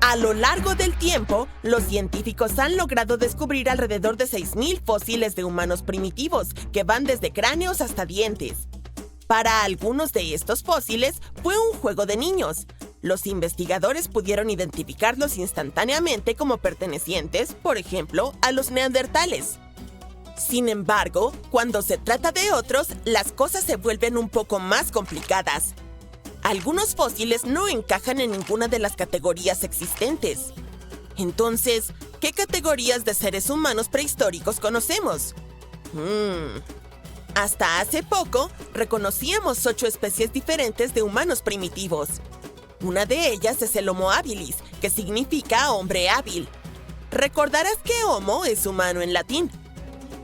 A lo largo del tiempo, los científicos han logrado descubrir alrededor de 6.000 fósiles de humanos primitivos, que van desde cráneos hasta dientes. Para algunos de estos fósiles fue un juego de niños. Los investigadores pudieron identificarlos instantáneamente como pertenecientes, por ejemplo, a los neandertales. Sin embargo, cuando se trata de otros, las cosas se vuelven un poco más complicadas. Algunos fósiles no encajan en ninguna de las categorías existentes. Entonces, ¿qué categorías de seres humanos prehistóricos conocemos? Hasta hace poco, reconocíamos 8 especies diferentes de humanos primitivos. Una de ellas es el Homo habilis, que significa hombre hábil. Recordarás que Homo es humano en latín.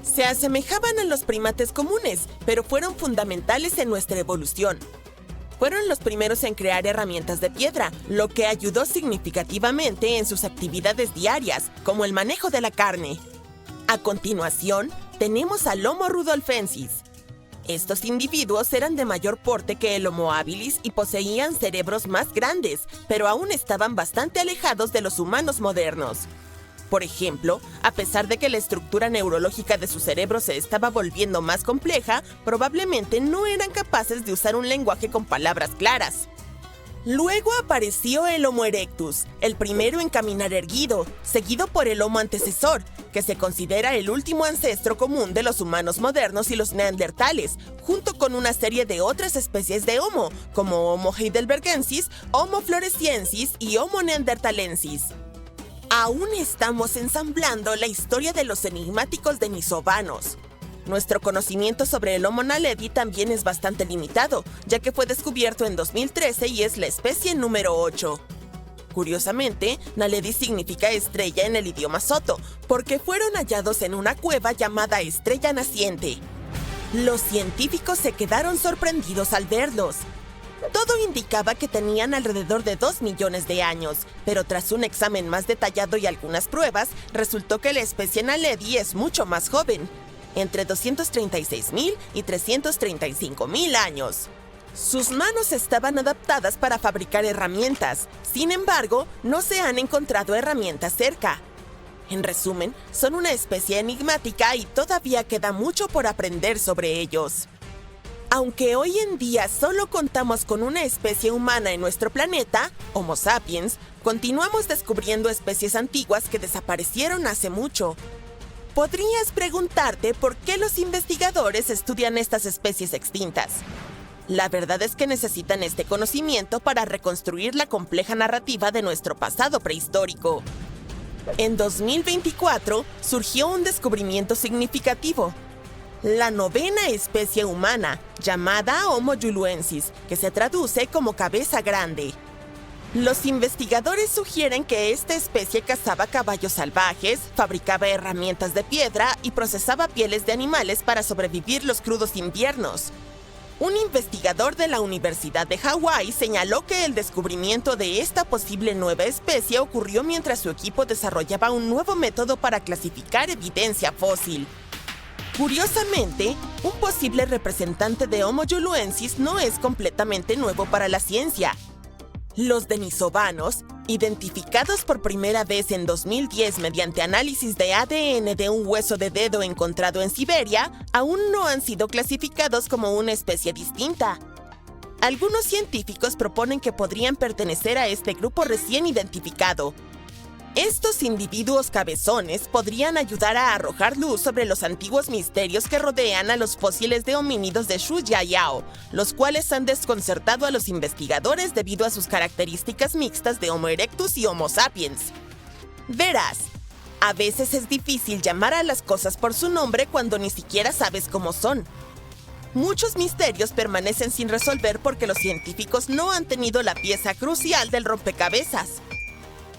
Se asemejaban a los primates comunes, pero fueron fundamentales en nuestra evolución. Fueron los primeros en crear herramientas de piedra, lo que ayudó significativamente en sus actividades diarias, como el manejo de la carne. A continuación, tenemos al Homo rudolfensis. Estos individuos eran de mayor porte que el Homo habilis y poseían cerebros más grandes, pero aún estaban bastante alejados de los humanos modernos. Por ejemplo, a pesar de que la estructura neurológica de su cerebro se estaba volviendo más compleja, probablemente no eran capaces de usar un lenguaje con palabras claras. Luego apareció el Homo erectus, el primero en caminar erguido, seguido por el Homo antecesor, que se considera el último ancestro común de los humanos modernos y los neandertales, junto con una serie de otras especies de Homo, como Homo heidelbergensis, Homo floresiensis y Homo neanderthalensis. Aún estamos ensamblando la historia de los enigmáticos denisovanos. Nuestro conocimiento sobre el Homo naledi también es bastante limitado, ya que fue descubierto en 2013 y es la especie número 8. Curiosamente, naledi significa estrella en el idioma Soto, porque fueron hallados en una cueva llamada Estrella Naciente. Los científicos se quedaron sorprendidos al verlos. Todo indicaba que tenían alrededor de 2 millones de años, pero tras un examen más detallado y algunas pruebas, resultó que la especie naledi es mucho más joven, entre 236.000 y 335.000 años. Sus manos estaban adaptadas para fabricar herramientas, sin embargo, no se han encontrado herramientas cerca. En resumen, son una especie enigmática y todavía queda mucho por aprender sobre ellos. Aunque hoy en día solo contamos con una especie humana en nuestro planeta, Homo sapiens, continuamos descubriendo especies antiguas que desaparecieron hace mucho. Podrías preguntarte por qué los investigadores estudian estas especies extintas. La verdad es que necesitan este conocimiento para reconstruir la compleja narrativa de nuestro pasado prehistórico. En 2024 surgió un descubrimiento significativo. La 9ª especie humana, llamada Homo yuluensis, que se traduce como cabeza grande. Los investigadores sugieren que esta especie cazaba caballos salvajes, fabricaba herramientas de piedra y procesaba pieles de animales para sobrevivir los crudos inviernos. Un investigador de la Universidad de Hawái señaló que el descubrimiento de esta posible nueva especie ocurrió mientras su equipo desarrollaba un nuevo método para clasificar evidencia fósil. Curiosamente, un posible representante de Homo yuluensis no es completamente nuevo para la ciencia. Los denisovanos, identificados por primera vez en 2010 mediante análisis de ADN de un hueso de dedo encontrado en Siberia, aún no han sido clasificados como una especie distinta. Algunos científicos proponen que podrían pertenecer a este grupo recién identificado. Estos individuos cabezones podrían ayudar a arrojar luz sobre los antiguos misterios que rodean a los fósiles de homínidos de Xuyayao, los cuales han desconcertado a los investigadores debido a sus características mixtas de Homo erectus y Homo sapiens. Verás, a veces es difícil llamar a las cosas por su nombre cuando ni siquiera sabes cómo son. Muchos misterios permanecen sin resolver porque los científicos no han tenido la pieza crucial del rompecabezas.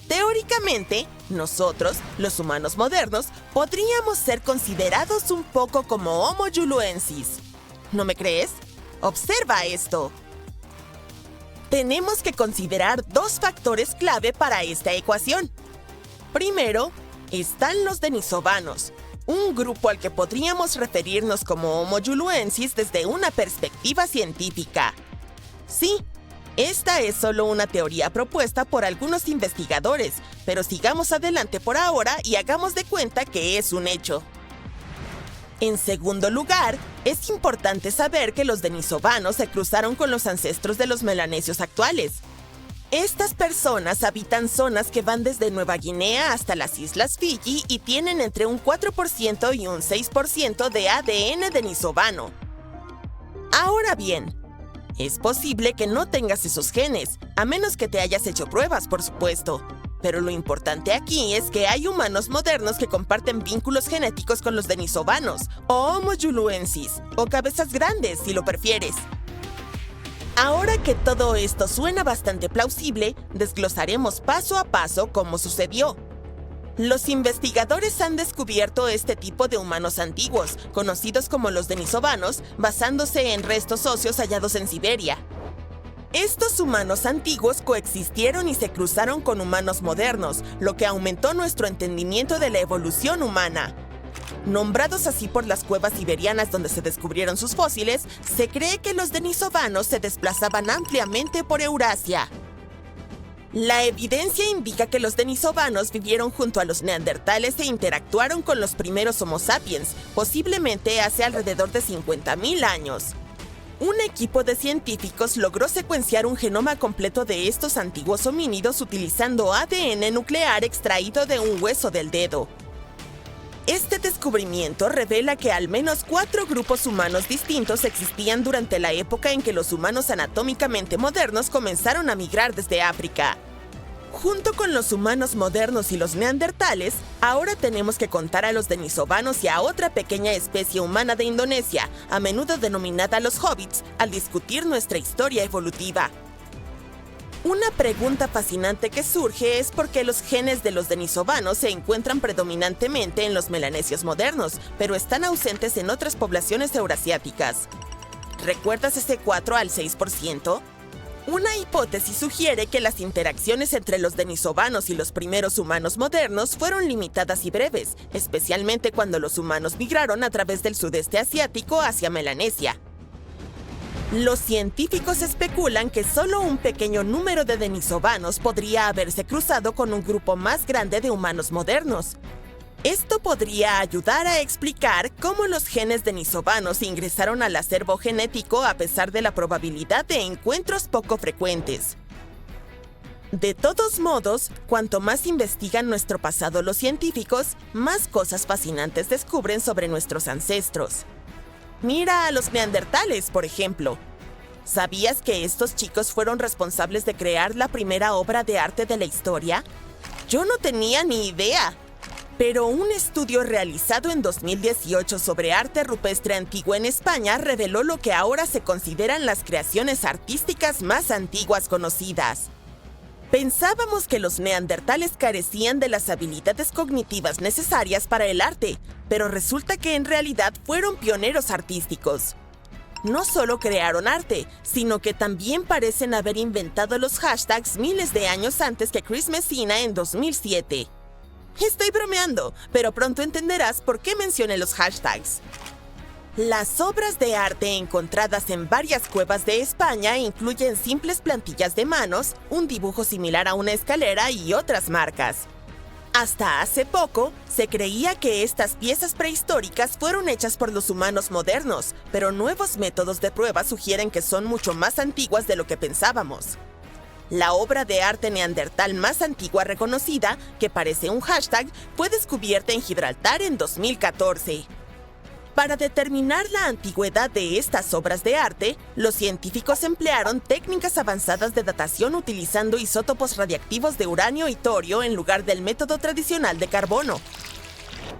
Teóricamente, nosotros, los humanos modernos, podríamos ser considerados un poco como Homo yuluensis. ¿No me crees? Observa esto. Tenemos que considerar 2 factores clave para esta ecuación. Primero, están los denisovanos, un grupo al que podríamos referirnos como Homo yuluensis desde una perspectiva científica. Sí, Esta es solo una teoría propuesta por algunos investigadores, pero sigamos adelante por ahora y hagamos de cuenta que es un hecho. En segundo lugar, es importante saber que los denisovanos se cruzaron con los ancestros de los melanesios actuales. Estas personas habitan zonas que van desde Nueva Guinea hasta las Islas Fiji y tienen entre un 4% y un 6% de ADN denisovano. Ahora bien, es posible que no tengas esos genes, a menos que te hayas hecho pruebas, por supuesto. Pero lo importante aquí es que hay humanos modernos que comparten vínculos genéticos con los denisovanos, o Homo yuluensis, o cabezas grandes, si lo prefieres. Ahora que todo esto suena bastante plausible, desglosaremos paso a paso cómo sucedió. Los investigadores han descubierto este tipo de humanos antiguos, conocidos como los denisovanos, basándose en restos óseos hallados en Siberia. Estos humanos antiguos coexistieron y se cruzaron con humanos modernos, lo que aumentó nuestro entendimiento de la evolución humana. Nombrados así por las cuevas siberianas donde se descubrieron sus fósiles, se cree que los denisovanos se desplazaban ampliamente por Eurasia. La evidencia indica que los denisovanos vivieron junto a los neandertales e interactuaron con los primeros Homo sapiens, posiblemente hace alrededor de 50.000 años. Un equipo de científicos logró secuenciar un genoma completo de estos antiguos homínidos utilizando ADN nuclear extraído de un hueso del dedo. Este descubrimiento revela que al menos 4 grupos humanos distintos existían durante la época en que los humanos anatómicamente modernos comenzaron a migrar desde África. Junto con los humanos modernos y los neandertales, ahora tenemos que contar a los denisovanos y a otra pequeña especie humana de Indonesia, a menudo denominada los hobbits, al discutir nuestra historia evolutiva. Una pregunta fascinante que surge es por qué los genes de los denisovanos se encuentran predominantemente en los melanesios modernos, pero están ausentes en otras poblaciones eurasiáticas. ¿Recuerdas ese 4 al 6%? Una hipótesis sugiere que las interacciones entre los denisovanos y los primeros humanos modernos fueron limitadas y breves, especialmente cuando los humanos migraron a través del sudeste asiático hacia Melanesia. Los científicos especulan que solo un pequeño número de denisovanos podría haberse cruzado con un grupo más grande de humanos modernos. Esto podría ayudar a explicar cómo los genes denisovanos ingresaron al acervo genético a pesar de la probabilidad de encuentros poco frecuentes. De todos modos, cuanto más investigan nuestro pasado los científicos, más cosas fascinantes descubren sobre nuestros ancestros. Mira a los neandertales, por ejemplo. ¿Sabías que estos chicos fueron responsables de crear la primera obra de arte de la historia? Yo no tenía ni idea. Pero un estudio realizado en 2018 sobre arte rupestre antiguo en España reveló lo que ahora se consideran las creaciones artísticas más antiguas conocidas. Pensábamos que los neandertales carecían de las habilidades cognitivas necesarias para el arte, pero resulta que en realidad fueron pioneros artísticos. No solo crearon arte, sino que también parecen haber inventado los hashtags miles de años antes que Chris Messina en 2007. Estoy bromeando, pero pronto entenderás por qué mencioné los hashtags. Las obras de arte encontradas en varias cuevas de España incluyen simples plantillas de manos, un dibujo similar a una escalera y otras marcas. Hasta hace poco, se creía que estas piezas prehistóricas fueron hechas por los humanos modernos, pero nuevos métodos de prueba sugieren que son mucho más antiguas de lo que pensábamos. La obra de arte neandertal más antigua reconocida, que parece un hashtag, fue descubierta en Gibraltar en 2014. Para determinar la antigüedad de estas obras de arte, los científicos emplearon técnicas avanzadas de datación utilizando isótopos radiactivos de uranio y torio en lugar del método tradicional de carbono.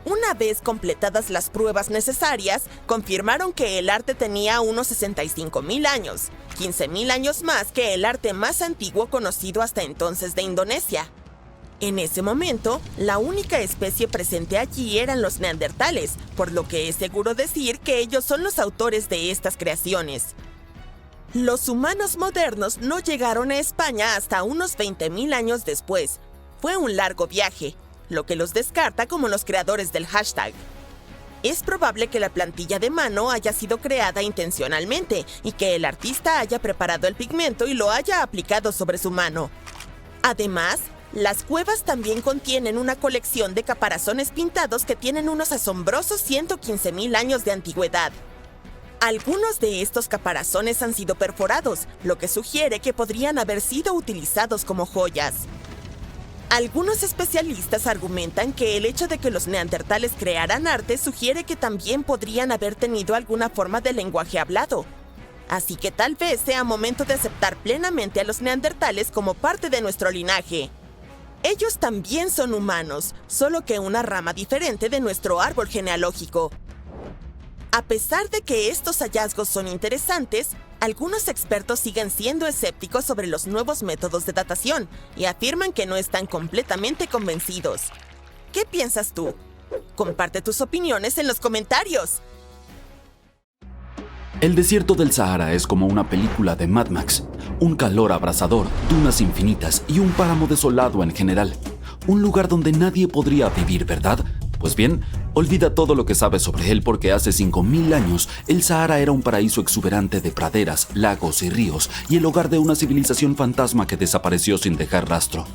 Una vez completadas las pruebas necesarias, confirmaron que el arte tenía unos 65.000 años, 15.000 años más que el arte más antiguo conocido hasta entonces de Indonesia. En ese momento, la única especie presente allí eran los neandertales, por lo que es seguro decir que ellos son los autores de estas creaciones. Los humanos modernos no llegaron a España hasta unos 20.000 años después. Fue un largo viaje, lo que los descarta como los creadores del hashtag. Es probable que la plantilla de mano haya sido creada intencionalmente y que el artista haya preparado el pigmento y lo haya aplicado sobre su mano. Además, las cuevas también contienen una colección de caparazones pintados que tienen unos asombrosos 115.000 años de antigüedad. Algunos de estos caparazones han sido perforados, lo que sugiere que podrían haber sido utilizados como joyas. Algunos especialistas argumentan que el hecho de que los neandertales crearan arte sugiere que también podrían haber tenido alguna forma de lenguaje hablado. Así que tal vez sea momento de aceptar plenamente a los neandertales como parte de nuestro linaje. Ellos también son humanos, solo que una rama diferente de nuestro árbol genealógico. A pesar de que estos hallazgos son interesantes, algunos expertos siguen siendo escépticos sobre los nuevos métodos de datación y afirman que no están completamente convencidos. ¿Qué piensas tú? Comparte tus opiniones en los comentarios. El desierto del Sahara es como una película de Mad Max. Un calor abrasador, dunas infinitas y un páramo desolado en general. Un lugar donde nadie podría vivir, ¿verdad? Pues bien, olvida todo lo que sabes sobre él porque hace 5.000 años el Sahara era un paraíso exuberante de praderas, lagos y ríos y el hogar de una civilización fantasma que desapareció sin dejar rastro.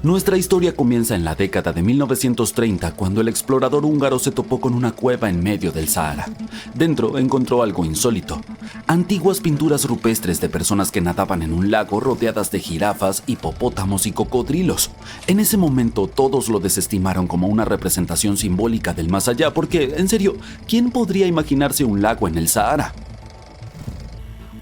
Nuestra historia comienza en la década de 1930 cuando el explorador húngaro se topó con una cueva en medio del Sahara. Dentro encontró algo insólito: antiguas pinturas rupestres de personas que nadaban en un lago rodeadas de jirafas, hipopótamos y cocodrilos. En ese momento todos lo desestimaron como una representación simbólica del más allá porque, en serio, ¿quién podría imaginarse un lago en el Sahara?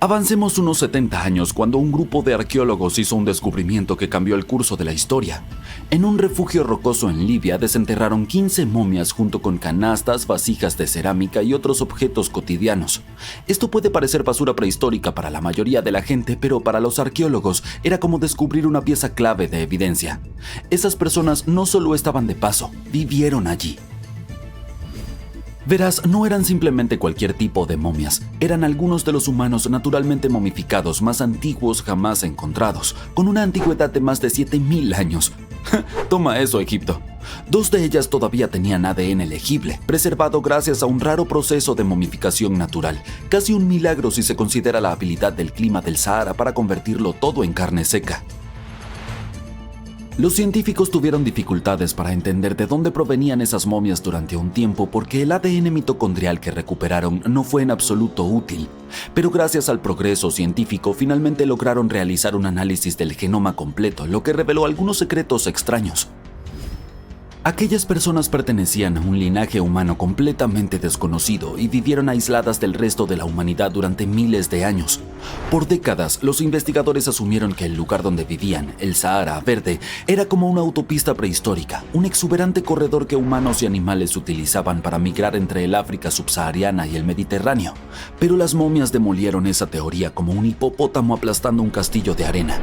Avancemos unos 70 años cuando un grupo de arqueólogos hizo un descubrimiento que cambió el curso de la historia. En un refugio rocoso en Libia desenterraron 15 momias junto con canastas, vasijas de cerámica y otros objetos cotidianos. Esto puede parecer basura prehistórica para la mayoría de la gente, pero para los arqueólogos era como descubrir una pieza clave de evidencia. Esas personas no solo estaban de paso, vivieron allí. Verás, no eran simplemente cualquier tipo de momias, eran algunos de los humanos naturalmente momificados más antiguos jamás encontrados, con una antigüedad de más de 7.000 años. Toma eso, Egipto. 2 de ellas todavía tenían ADN legible, preservado gracias a un raro proceso de momificación natural, casi un milagro si se considera la habilidad del clima del Sahara para convertirlo todo en carne seca. Los científicos tuvieron dificultades para entender de dónde provenían esas momias durante un tiempo porque el ADN mitocondrial que recuperaron no fue en absoluto útil. Pero gracias al progreso científico finalmente lograron realizar un análisis del genoma completo, lo que reveló algunos secretos extraños. Aquellas personas pertenecían a un linaje humano completamente desconocido y vivieron aisladas del resto de la humanidad durante miles de años. Por décadas, los investigadores asumieron que el lugar donde vivían, el Sahara Verde, era como una autopista prehistórica, un exuberante corredor que humanos y animales utilizaban para migrar entre el África subsahariana y el Mediterráneo. Pero las momias demolieron esa teoría como un hipopótamo aplastando un castillo de arena.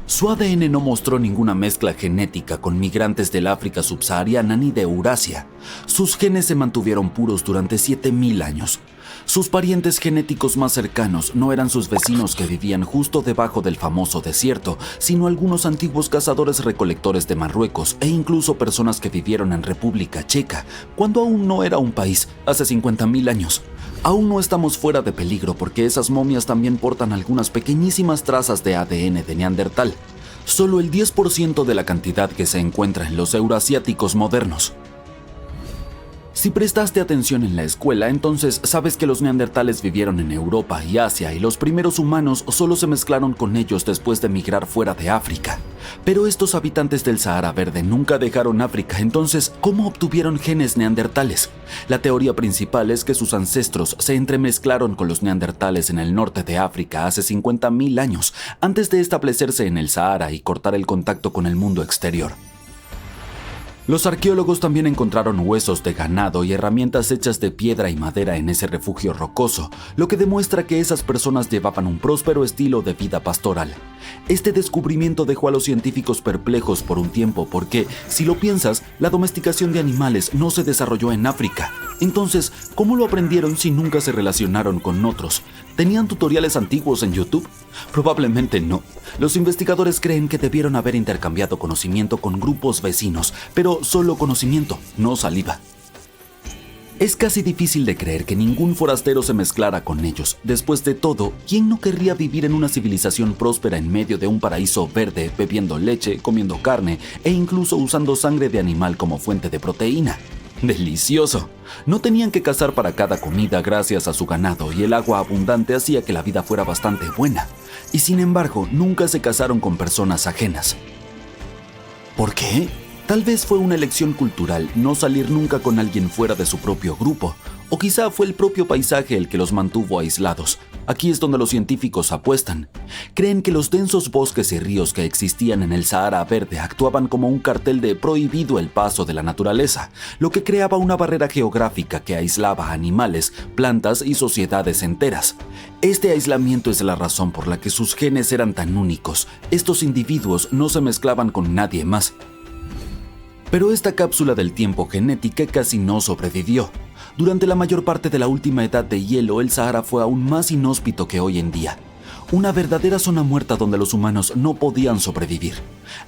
Su ADN no mostró ninguna mezcla genética con migrantes del África subsahariana ni de Eurasia. Sus genes se mantuvieron puros durante 7.000 años. Sus parientes genéticos más cercanos no eran sus vecinos que vivían justo debajo del famoso desierto, sino algunos antiguos cazadores-recolectores de Marruecos e incluso personas que vivieron en República Checa, cuando aún no era un país, hace 50.000 años. Aún no estamos fuera de peligro porque esas momias también portan algunas pequeñísimas trazas de ADN de Neandertal. Solo el 10% de la cantidad que se encuentra en los euroasiáticos modernos. Si prestaste atención en la escuela, entonces sabes que los neandertales vivieron en Europa y Asia y los primeros humanos solo se mezclaron con ellos después de migrar fuera de África. Pero estos habitantes del Sahara Verde nunca dejaron África, entonces, ¿cómo obtuvieron genes neandertales? La teoría principal es que sus ancestros se entremezclaron con los neandertales en el norte de África hace 50.000 años, antes de establecerse en el Sahara y cortar el contacto con el mundo exterior. Los arqueólogos también encontraron huesos de ganado y herramientas hechas de piedra y madera en ese refugio rocoso, lo que demuestra que esas personas llevaban un próspero estilo de vida pastoral. Este descubrimiento dejó a los científicos perplejos por un tiempo porque, si lo piensas, la domesticación de animales no se desarrolló en África. Entonces, ¿cómo lo aprendieron si nunca se relacionaron con otros? ¿Tenían tutoriales antiguos en YouTube? Probablemente no. Los investigadores creen que debieron haber intercambiado conocimiento con grupos vecinos, pero solo conocimiento, no saliva. Es casi difícil de creer que ningún forastero se mezclara con ellos. Después de todo, ¿quién no querría vivir en una civilización próspera en medio de un paraíso verde, bebiendo leche, comiendo carne e incluso usando sangre de animal como fuente de proteína? ¡Delicioso! No tenían que cazar para cada comida gracias a su ganado y el agua abundante hacía que la vida fuera bastante buena. Y sin embargo, nunca se casaron con personas ajenas. ¿Por qué? Tal vez fue una elección cultural no salir nunca con alguien fuera de su propio grupo, o quizá fue el propio paisaje el que los mantuvo aislados. Aquí es donde los científicos apuestan. Creen que los densos bosques y ríos que existían en el Sahara Verde actuaban como un cartel de prohibido el paso de la naturaleza, lo que creaba una barrera geográfica que aislaba a animales, plantas y sociedades enteras. Este aislamiento es la razón por la que sus genes eran tan únicos. Estos individuos no se mezclaban con nadie más. Pero esta cápsula del tiempo genética casi no sobrevivió. Durante la mayor parte de la última edad de hielo, el Sahara fue aún más inhóspito que hoy en día. Una verdadera zona muerta donde los humanos no podían sobrevivir.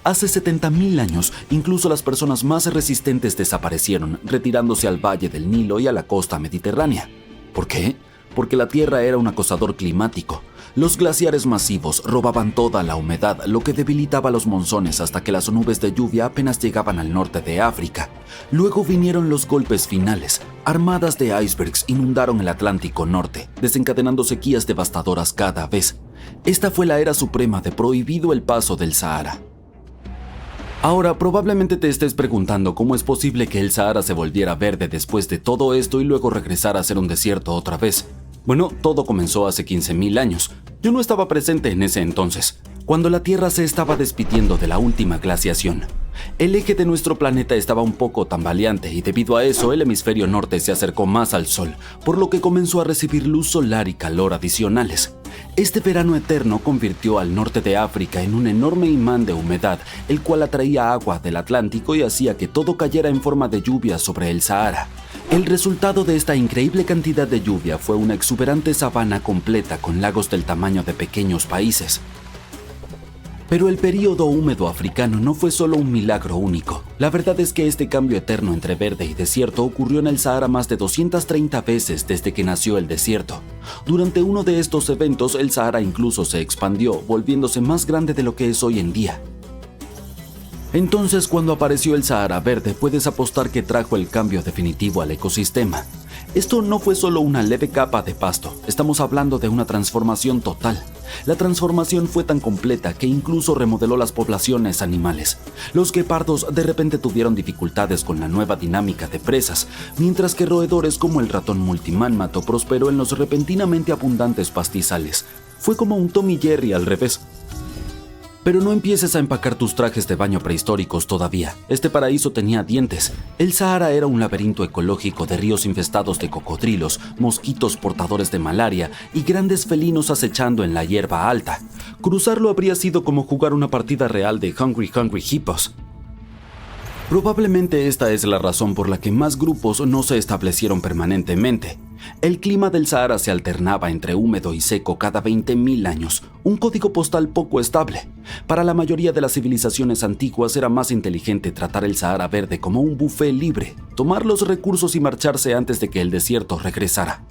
Hace 70.000 años, incluso las personas más resistentes desaparecieron, retirándose al valle del Nilo y a la costa mediterránea. ¿Por qué? Porque la Tierra era un acosador climático. Los glaciares masivos robaban toda la humedad, lo que debilitaba los monzones hasta que las nubes de lluvia apenas llegaban al norte de África. Luego vinieron los golpes finales. Armadas de icebergs inundaron el Atlántico Norte, desencadenando sequías devastadoras cada vez. Esta fue la era suprema de prohibido el paso del Sahara. Ahora, probablemente te estés preguntando cómo es posible que el Sahara se volviera verde después de todo esto y luego regresara a ser un desierto otra vez. Bueno, todo comenzó hace 15.000 años. Yo no estaba presente en ese entonces, cuando la Tierra se estaba despidiendo de la última glaciación. El eje de nuestro planeta estaba un poco tambaleante y debido a eso el hemisferio norte se acercó más al Sol, por lo que comenzó a recibir luz solar y calor adicionales. Este verano eterno convirtió al norte de África en un enorme imán de humedad, el cual atraía agua del Atlántico y hacía que todo cayera en forma de lluvia sobre el Sahara. El resultado de esta increíble cantidad de lluvia fue una exuberante sabana completa con lagos del tamaño de pequeños países. Pero el período húmedo africano no fue solo un milagro único. La verdad es que este cambio eterno entre verde y desierto ocurrió en el Sahara más de 230 veces desde que nació el desierto. Durante uno de estos eventos, el Sahara incluso se expandió, volviéndose más grande de lo que es hoy en día. Entonces, cuando apareció el Sahara Verde, puedes apostar que trajo el cambio definitivo al ecosistema. Esto no fue solo una leve capa de pasto, estamos hablando de una transformación total. La transformación fue tan completa que incluso remodeló las poblaciones animales. Los guepardos de repente tuvieron dificultades con la nueva dinámica de presas, mientras que roedores como el ratón multimánmato prosperó en los repentinamente abundantes pastizales. Fue como un Tom y Jerry al revés. Pero no empieces a empacar tus trajes de baño prehistóricos todavía. Este paraíso tenía dientes. El Sahara era un laberinto ecológico de ríos infestados de cocodrilos, mosquitos portadores de malaria y grandes felinos acechando en la hierba alta. Cruzarlo habría sido como jugar una partida real de Hungry Hippos. Probablemente esta es la razón por la que más grupos no se establecieron permanentemente. El clima del Sahara se alternaba entre húmedo y seco cada 20.000 años, un código postal poco estable. Para la mayoría de las civilizaciones antiguas era más inteligente tratar el Sahara Verde como un buffet libre, tomar los recursos y marcharse antes de que el desierto regresara.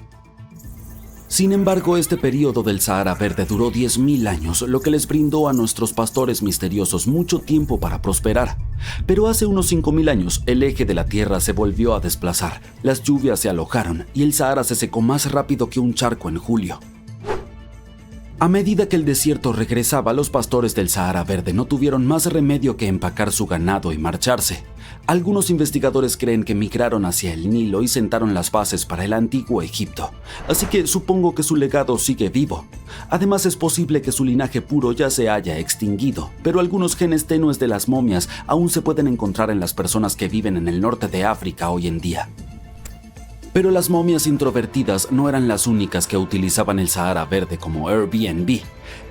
Sin embargo, este periodo del Sahara Verde duró 10.000 años, lo que les brindó a nuestros pastores misteriosos mucho tiempo para prosperar. Pero hace unos 5.000 años, el eje de la Tierra se volvió a desplazar, las lluvias se alojaron y el Sahara se secó más rápido que un charco en julio. A medida que el desierto regresaba, los pastores del Sahara Verde no tuvieron más remedio que empacar su ganado y marcharse. Algunos investigadores creen que migraron hacia el Nilo y sentaron las bases para el antiguo Egipto, así que supongo que su legado sigue vivo. Además, es posible que su linaje puro ya se haya extinguido, pero algunos genes tenues de las momias aún se pueden encontrar en las personas que viven en el norte de África hoy en día. Pero las momias introvertidas no eran las únicas que utilizaban el Sahara Verde como Airbnb.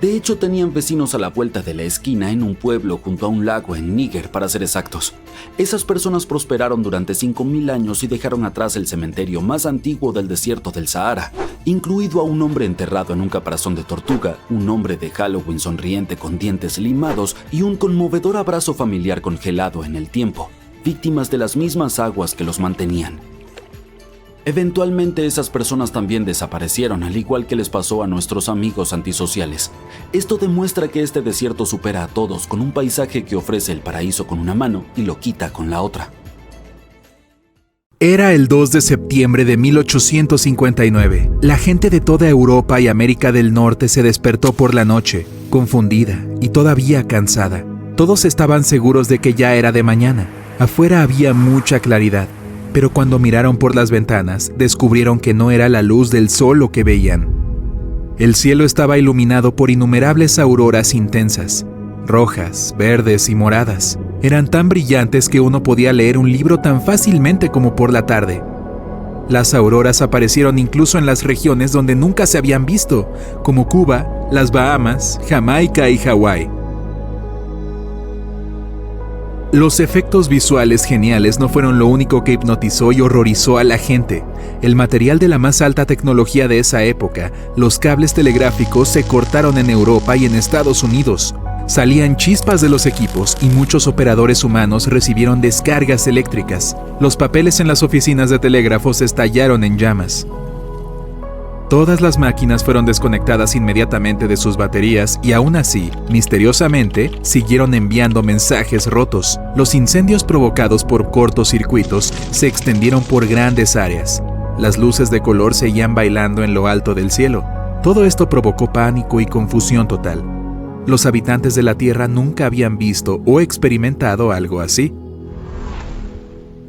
De hecho, tenían vecinos a la vuelta de la esquina en un pueblo junto a un lago en Níger, para ser exactos. Esas personas prosperaron durante 5000 años y dejaron atrás el cementerio más antiguo del desierto del Sahara, incluido a un hombre enterrado en un caparazón de tortuga, un hombre de Halloween sonriente con dientes limados y un conmovedor abrazo familiar congelado en el tiempo, víctimas de las mismas aguas que los mantenían. Eventualmente esas personas también desaparecieron, al igual que les pasó a nuestros amigos antisociales. Esto demuestra que este desierto supera a todos, con un paisaje que ofrece el paraíso con una mano y lo quita con la otra. Era el 2 de septiembre de 1859. La gente de toda Europa y América del Norte se despertó por la noche, confundida y todavía cansada. Todos estaban seguros de que ya era de mañana. Afuera había mucha claridad. Pero cuando miraron por las ventanas, descubrieron que no era la luz del sol lo que veían. El cielo estaba iluminado por innumerables auroras intensas, rojas, verdes y moradas. Eran tan brillantes que uno podía leer un libro tan fácilmente como por la tarde. Las auroras aparecieron incluso en las regiones donde nunca se habían visto, como Cuba, las Bahamas, Jamaica y Hawái. Los efectos visuales geniales no fueron lo único que hipnotizó y horrorizó a la gente. El material de la más alta tecnología de esa época, los cables telegráficos se cortaron en Europa y en Estados Unidos. Salían chispas de los equipos y muchos operadores humanos recibieron descargas eléctricas. Los papeles en las oficinas de telégrafos estallaron en llamas. Todas las máquinas fueron desconectadas inmediatamente de sus baterías y aún así, misteriosamente, siguieron enviando mensajes rotos. Los incendios provocados por cortocircuitos se extendieron por grandes áreas. Las luces de color seguían bailando en lo alto del cielo. Todo esto provocó pánico y confusión total. Los habitantes de la Tierra nunca habían visto o experimentado algo así.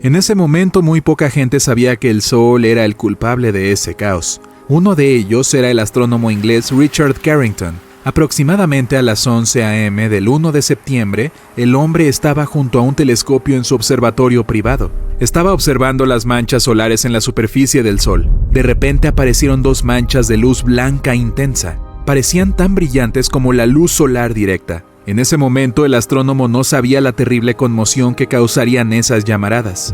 En ese momento muy poca gente sabía que el Sol era el culpable de ese caos. Uno de ellos era el astrónomo inglés Richard Carrington. Aproximadamente a las 11 a.m. del 1 de septiembre, el hombre estaba junto a un telescopio en su observatorio privado. Estaba observando las manchas solares en la superficie del Sol. De repente aparecieron dos manchas de luz blanca intensa. Parecían tan brillantes como la luz solar directa. En ese momento el astrónomo no sabía la terrible conmoción que causarían esas llamaradas.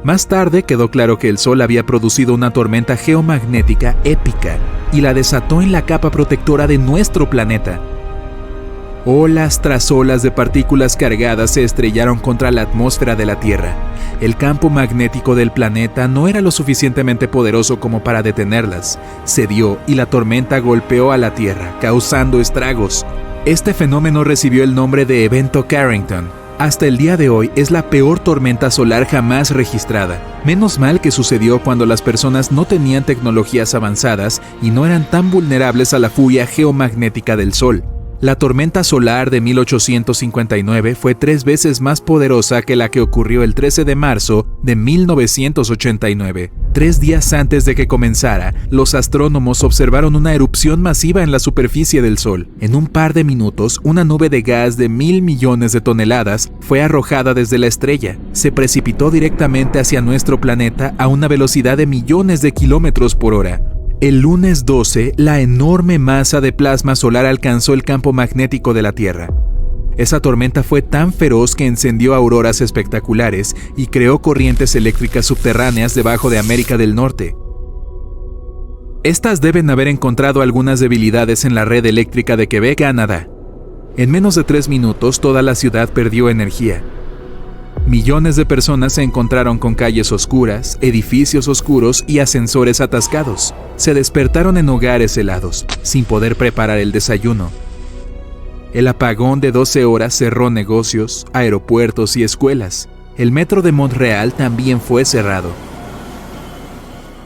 Más tarde quedó claro que el Sol había producido una tormenta geomagnética épica y la desató en la capa protectora de nuestro planeta. Olas tras olas de partículas cargadas se estrellaron contra la atmósfera de la Tierra. El campo magnético del planeta no era lo suficientemente poderoso como para detenerlas. Cedió y la tormenta golpeó a la Tierra, causando estragos. Este fenómeno recibió el nombre de Evento Carrington. Hasta el día de hoy es la peor tormenta solar jamás registrada. Menos mal que sucedió cuando las personas no tenían tecnologías avanzadas y no eran tan vulnerables a la furia geomagnética del Sol. La tormenta solar de 1859 fue 3 veces más poderosa que la que ocurrió el 13 de marzo de 1989. 3 días antes de que comenzara, los astrónomos observaron una erupción masiva en la superficie del Sol. En un par de minutos, una nube de gas de 1,000 millones de toneladas fue arrojada desde la estrella. Se precipitó directamente hacia nuestro planeta a una velocidad de millones de kilómetros por hora. El lunes 12, la enorme masa de plasma solar alcanzó el campo magnético de la Tierra. Esa tormenta fue tan feroz que encendió auroras espectaculares y creó corrientes eléctricas subterráneas debajo de América del Norte. Estas deben haber encontrado algunas debilidades en la red eléctrica de Quebec, Canadá. En menos de 3 minutos, toda la ciudad perdió energía. Millones de personas se encontraron con calles oscuras, edificios oscuros y ascensores atascados. Se despertaron en hogares helados, sin poder preparar el desayuno. El apagón de 12 horas cerró negocios, aeropuertos y escuelas. El metro de Montreal también fue cerrado.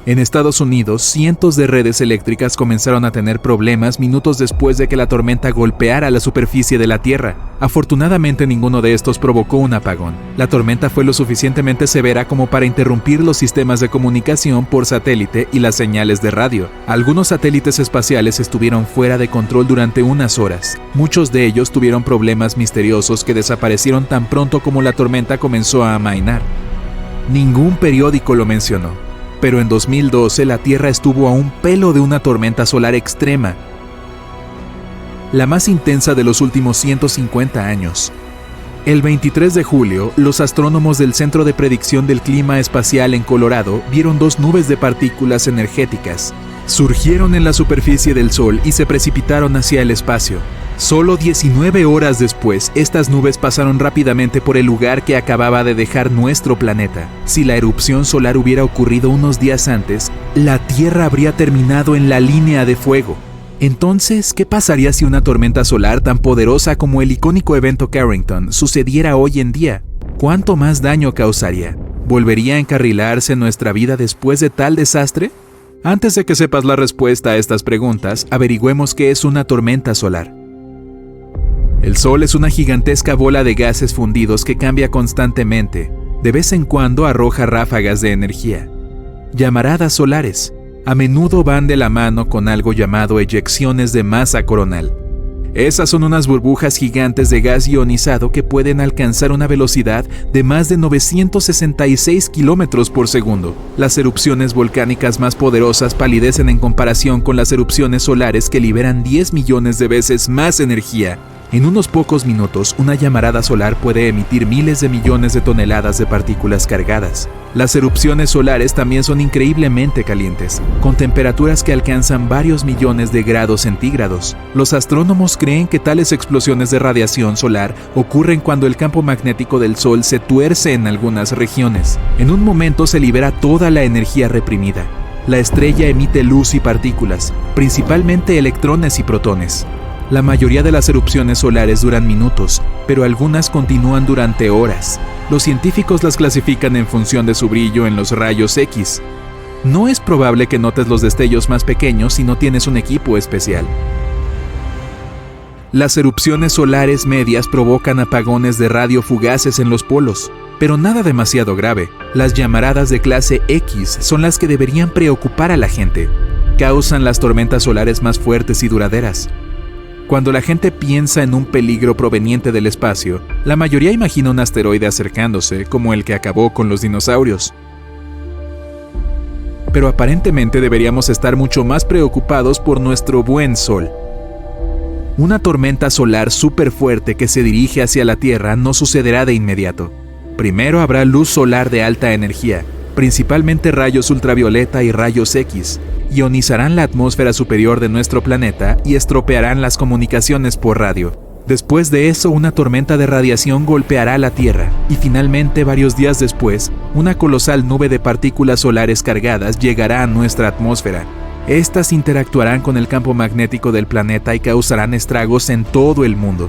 En Estados Unidos, cientos de redes eléctricas comenzaron a tener problemas minutos después de que la tormenta golpeara la superficie de la Tierra. Afortunadamente, ninguno de estos provocó un apagón. La tormenta fue lo suficientemente severa como para interrumpir los sistemas de comunicación por satélite y las señales de radio. Algunos satélites espaciales estuvieron fuera de control durante unas horas. Muchos de ellos tuvieron problemas misteriosos que desaparecieron tan pronto como la tormenta comenzó a amainar. Ningún periódico lo mencionó. Pero en 2012 la Tierra estuvo a un pelo de una tormenta solar extrema, la más intensa de los últimos 150 años. El 23 de julio, los astrónomos del Centro de Predicción del Clima Espacial en Colorado vieron 2 nubes de partículas energéticas. Surgieron en la superficie del Sol y se precipitaron hacia el espacio. Solo 19 horas después, estas nubes pasaron rápidamente por el lugar que acababa de dejar nuestro planeta. Si la erupción solar hubiera ocurrido unos días antes, la Tierra habría terminado en la línea de fuego. Entonces, ¿qué pasaría si una tormenta solar tan poderosa como el icónico evento Carrington sucediera hoy en día? ¿Cuánto más daño causaría? ¿Volvería a encarrilarse nuestra vida después de tal desastre? Antes de que sepas la respuesta a estas preguntas, averigüemos qué es una tormenta solar. El Sol es una gigantesca bola de gases fundidos que cambia constantemente. De vez en cuando arroja ráfagas de energía. Llamaradas solares. A menudo van de la mano con algo llamado eyecciones de masa coronal. Esas son unas burbujas gigantes de gas ionizado que pueden alcanzar una velocidad de más de 966 kilómetros por segundo. Las erupciones volcánicas más poderosas palidecen en comparación con las erupciones solares que liberan 10 millones de veces más energía. En unos pocos minutos, una llamarada solar puede emitir miles de millones de toneladas de partículas cargadas. Las erupciones solares también son increíblemente calientes, con temperaturas que alcanzan varios millones de grados centígrados. Los astrónomos creen que tales explosiones de radiación solar ocurren cuando el campo magnético del Sol se tuerce en algunas regiones. En un momento se libera toda la energía reprimida. La estrella emite luz y partículas, principalmente electrones y protones. La mayoría de las erupciones solares duran minutos, pero algunas continúan durante horas. Los científicos las clasifican en función de su brillo en los rayos X. No es probable que notes los destellos más pequeños si no tienes un equipo especial. Las erupciones solares medias provocan apagones de radio fugaces en los polos, pero nada demasiado grave. Las llamaradas de clase X son las que deberían preocupar a la gente. Causan las tormentas solares más fuertes y duraderas. Cuando la gente piensa en un peligro proveniente del espacio, la mayoría imagina un asteroide acercándose, como el que acabó con los dinosaurios. Pero aparentemente deberíamos estar mucho más preocupados por nuestro buen Sol. Una tormenta solar súper fuerte que se dirige hacia la Tierra no sucederá de inmediato. Primero habrá luz solar de alta energía, principalmente rayos ultravioleta y rayos X. Ionizarán la atmósfera superior de nuestro planeta y estropearán las comunicaciones por radio. Después de eso, una tormenta de radiación golpeará la Tierra y finalmente, varios días después, una colosal nube de partículas solares cargadas llegará a nuestra atmósfera. Estas interactuarán con el campo magnético del planeta y causarán estragos en todo el mundo.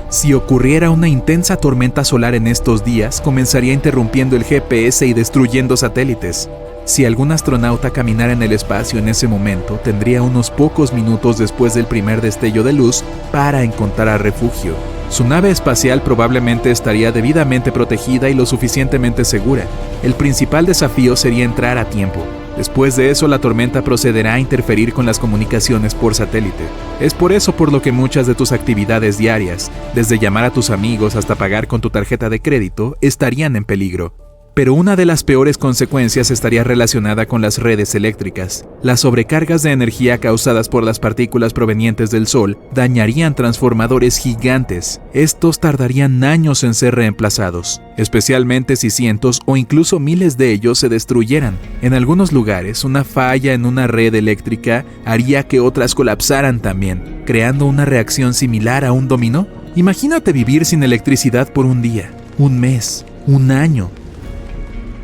Si ocurriera una intensa tormenta solar en estos días, comenzaría interrumpiendo el GPS y destruyendo satélites. Si algún astronauta caminara en el espacio en ese momento, tendría unos pocos minutos después del primer destello de luz para encontrar refugio. Su nave espacial probablemente estaría debidamente protegida y lo suficientemente segura. El principal desafío sería entrar a tiempo. Después de eso, la tormenta procederá a interferir con las comunicaciones por satélite. Es por eso por lo que muchas de tus actividades diarias, desde llamar a tus amigos hasta pagar con tu tarjeta de crédito, estarían en peligro. Pero una de las peores consecuencias estaría relacionada con las redes eléctricas. Las sobrecargas de energía causadas por las partículas provenientes del Sol dañarían transformadores gigantes. Estos tardarían años en ser reemplazados, especialmente si cientos o incluso miles de ellos se destruyeran. En algunos lugares, una falla en una red eléctrica haría que otras colapsaran también, creando una reacción similar a un dominó. Imagínate vivir sin electricidad por un día, un mes, un año.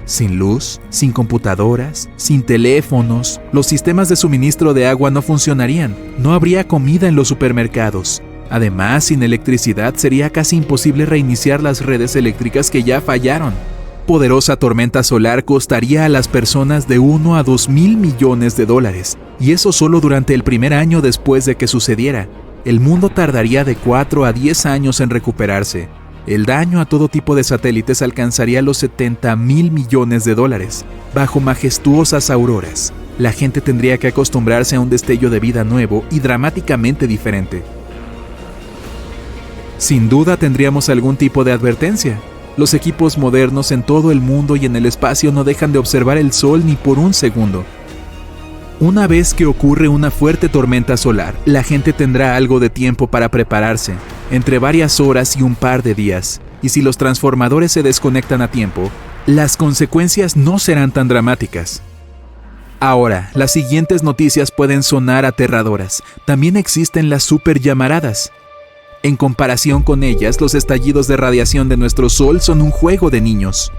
Sin luz, sin computadoras, sin teléfonos, los sistemas de suministro de agua no funcionarían, no habría comida en los supermercados. Además, sin electricidad sería casi imposible reiniciar las redes eléctricas que ya fallaron. Poderosa tormenta solar costaría a las personas de 1 a 2 mil millones de dólares, y eso solo durante el primer año después de que sucediera. El mundo tardaría de 4 a 10 años en recuperarse. El daño a todo tipo de satélites alcanzaría los 70 mil millones de dólares. Bajo majestuosas auroras, la gente tendría que acostumbrarse a un destello de vida nuevo y dramáticamente diferente. Sin duda tendríamos algún tipo de advertencia. Los equipos modernos en todo el mundo y en el espacio no dejan de observar el Sol ni por un segundo. Una vez que ocurre una fuerte tormenta solar, la gente tendrá algo de tiempo para prepararse, entre varias horas y un par de días. Y si los transformadores se desconectan a tiempo, las consecuencias no serán tan dramáticas. Ahora, las siguientes noticias pueden sonar aterradoras. También existen las superllamaradas. En comparación con ellas, los estallidos de radiación de nuestro Sol son un juego de niños.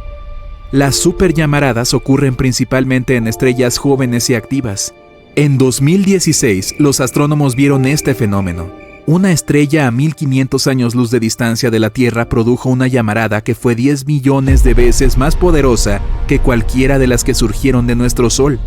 Las superllamaradas ocurren principalmente en estrellas jóvenes y activas. En 2016, los astrónomos vieron este fenómeno. Una estrella a 1500 años luz de distancia de la Tierra produjo una llamarada que fue 10 millones de veces más poderosa que cualquiera de las que surgieron de nuestro Sol.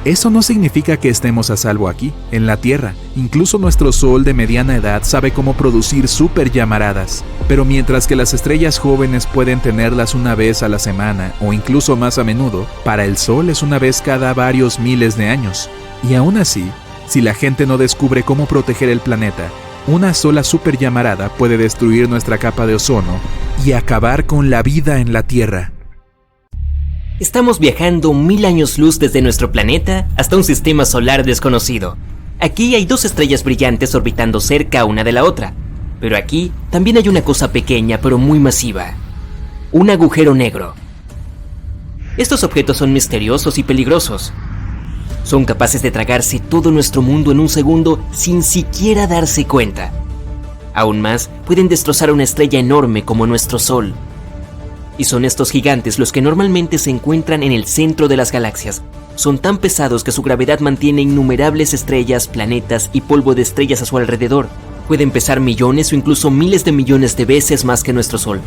Eso no significa que estemos a salvo aquí, en la Tierra. Incluso nuestro Sol de mediana edad sabe cómo producir superllamaradas. Pero mientras que las estrellas jóvenes pueden tenerlas una vez a la semana o incluso más a menudo, para el Sol es una vez cada varios miles de años. Y aún así, si la gente no descubre cómo proteger el planeta, una sola superllamarada puede destruir nuestra capa de ozono y acabar con la vida en la Tierra. Estamos viajando 1000 años luz desde nuestro planeta hasta un sistema solar desconocido. Aquí hay 2 estrellas brillantes orbitando cerca una de la otra, pero aquí también hay una cosa pequeña pero muy masiva: un agujero negro. Estos objetos son misteriosos y peligrosos. Son capaces de tragarse todo nuestro mundo en un segundo sin siquiera darse cuenta. Aún más, pueden destrozar una estrella enorme como nuestro Sol. Y son estos gigantes los que normalmente se encuentran en el centro de las galaxias. Son tan pesados que su gravedad mantiene innumerables estrellas, planetas y polvo de estrellas a su alrededor. Pueden pesar millones o incluso miles de millones de veces más que nuestro Sol.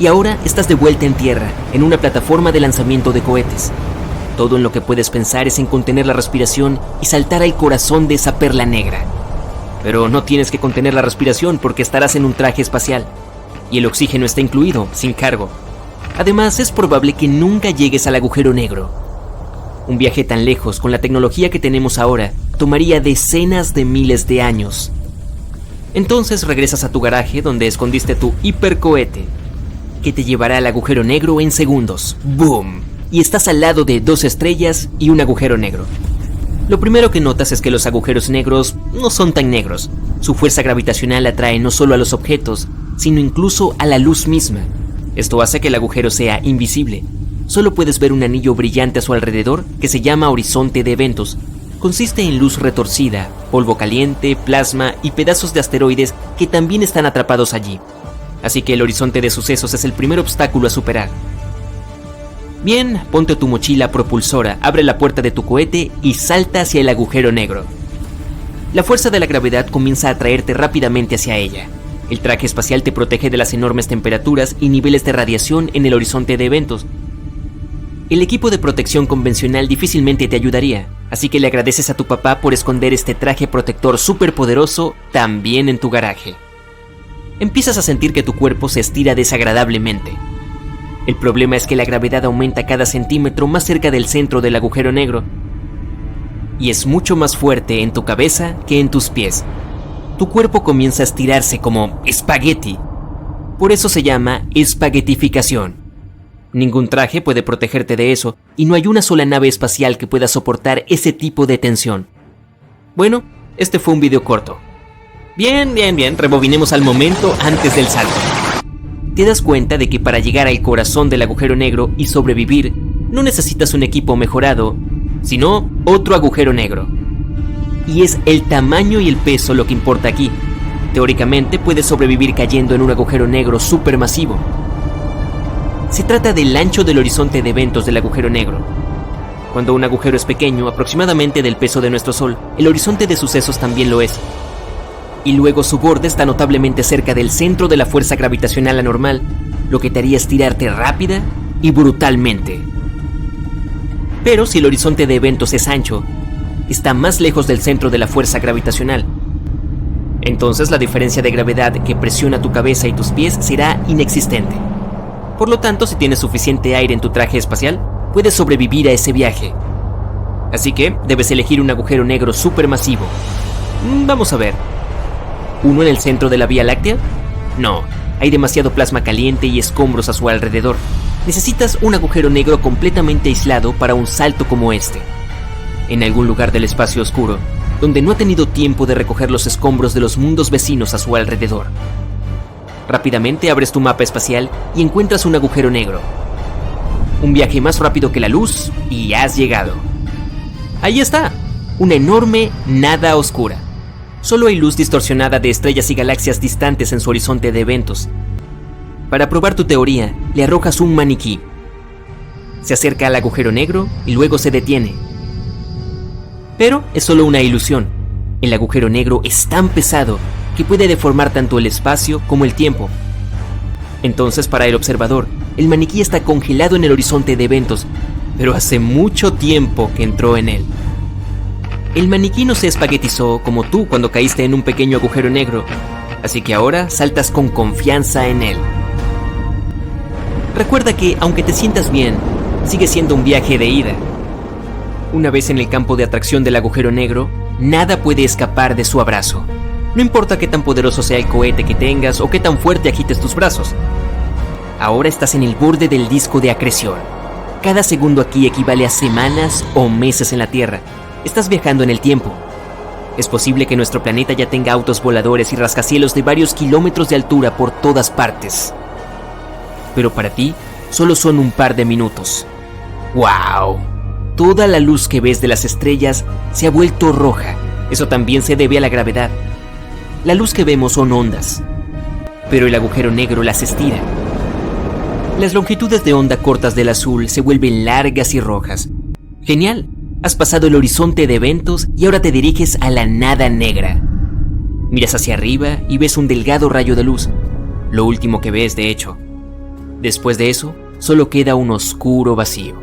Y ahora estás de vuelta en Tierra, en una plataforma de lanzamiento de cohetes. Todo en lo que puedes pensar es en contener la respiración y saltar al corazón de esa perla negra. Pero no tienes que contener la respiración porque estarás en un traje espacial. Y el oxígeno está incluido, sin cargo. Además, es probable que nunca llegues al agujero negro. Un viaje tan lejos con la tecnología que tenemos ahora tomaría decenas de miles de años. Entonces regresas a tu garaje donde escondiste tu hipercohete, que te llevará al agujero negro en segundos. ¡Boom! Y estás al lado de 2 estrellas y un agujero negro. Lo primero que notas es que los agujeros negros no son tan negros. Su fuerza gravitacional atrae no solo a los objetos, sino incluso a la luz misma. Esto hace que el agujero sea invisible. Solo puedes ver un anillo brillante a su alrededor que se llama horizonte de eventos. Consiste en luz retorcida, polvo caliente, plasma y pedazos de asteroides que también están atrapados allí. Así que el horizonte de sucesos es el primer obstáculo a superar. Bien, ponte tu mochila propulsora, abre la puerta de tu cohete y salta hacia el agujero negro. La fuerza de la gravedad comienza a atraerte rápidamente hacia ella. El traje espacial te protege de las enormes temperaturas y niveles de radiación en el horizonte de eventos. El equipo de protección convencional difícilmente te ayudaría, así que le agradeces a tu papá por esconder este traje protector superpoderoso también en tu garaje. Empiezas a sentir que tu cuerpo se estira desagradablemente. El problema es que la gravedad aumenta cada centímetro más cerca del centro del agujero negro, y es mucho más fuerte en tu cabeza que en tus pies. Tu cuerpo comienza a estirarse como espagueti. Por eso se llama espaguetificación. Ningún traje puede protegerte de eso, y no hay una sola nave espacial que pueda soportar ese tipo de tensión. Bueno, este fue un video corto. Bien, rebobinemos al momento antes del salto. Te das cuenta de que para llegar al corazón del agujero negro y sobrevivir, no necesitas un equipo mejorado, sino otro agujero negro. Y es el tamaño y el peso lo que importa aquí. Teóricamente puedes sobrevivir cayendo en un agujero negro supermasivo. Se trata del ancho del horizonte de eventos del agujero negro. Cuando un agujero es pequeño, aproximadamente del peso de nuestro Sol, el horizonte de sucesos también lo es. Y luego su borde está notablemente cerca del centro de la fuerza gravitacional anormal, lo que te haría estirarte rápida y brutalmente. Pero si el horizonte de eventos es ancho, está más lejos del centro de la fuerza gravitacional. Entonces la diferencia de gravedad que presiona tu cabeza y tus pies será inexistente. Por lo tanto, si tienes suficiente aire en tu traje espacial, puedes sobrevivir a ese viaje. Así que debes elegir un agujero negro supermasivo. Vamos a ver. ¿Uno en el centro de la Vía Láctea? No, hay demasiado plasma caliente y escombros a su alrededor. Necesitas un agujero negro completamente aislado para un salto como este. En algún lugar del espacio oscuro, donde no ha tenido tiempo de recoger los escombros de los mundos vecinos a su alrededor. Rápidamente abres tu mapa espacial y encuentras un agujero negro. Un viaje más rápido que la luz y has llegado. Ahí está, una enorme nada oscura. Solo hay luz distorsionada de estrellas y galaxias distantes en su horizonte de eventos. Para probar tu teoría, le arrojas un maniquí. Se acerca al agujero negro y luego se detiene. Pero es solo una ilusión. El agujero negro es tan pesado que puede deformar tanto el espacio como el tiempo. Entonces, para el observador, el maniquí está congelado en el horizonte de eventos, pero hace mucho tiempo que entró en él. El maniquí no se espaguetizó como tú cuando caíste en un pequeño agujero negro, así que ahora saltas con confianza en él. Recuerda que, aunque te sientas bien, sigue siendo un viaje de ida. Una vez en el campo de atracción del agujero negro, nada puede escapar de su abrazo. No importa qué tan poderoso sea el cohete que tengas o qué tan fuerte agites tus brazos. Ahora estás en el borde del disco de acreción. Cada segundo aquí equivale a semanas o meses en la Tierra. Estás viajando en el tiempo. Es posible que nuestro planeta ya tenga autos voladores y rascacielos de varios kilómetros de altura por todas partes. Pero para ti, solo son un par de minutos. ¡Wow! Toda la luz que ves de las estrellas se ha vuelto roja. Eso también se debe a la gravedad. La luz que vemos son ondas, pero el agujero negro las estira. Las longitudes de onda cortas del azul se vuelven largas y rojas. ¡Genial! Has pasado el horizonte de eventos y ahora te diriges a la nada negra. Miras hacia arriba y ves un delgado rayo de luz. Lo último que ves, de hecho. Después de eso, solo queda un oscuro vacío.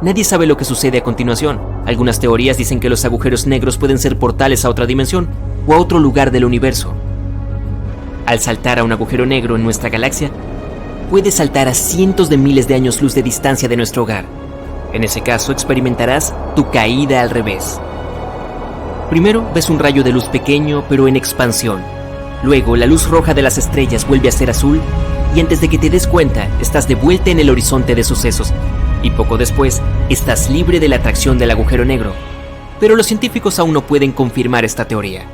Nadie sabe lo que sucede a continuación. Algunas teorías dicen que los agujeros negros pueden ser portales a otra dimensión o a otro lugar del universo. Al saltar a un agujero negro en nuestra galaxia, puedes saltar a cientos de miles de años luz de distancia de nuestro hogar. En ese caso, experimentarás tu caída al revés. Primero ves un rayo de luz pequeño pero en expansión. Luego la luz roja de las estrellas vuelve a ser azul y antes de que te des cuenta, estás de vuelta en el horizonte de sucesos. Y poco después, estás libre de la atracción del agujero negro. Pero los científicos aún no pueden confirmar esta teoría.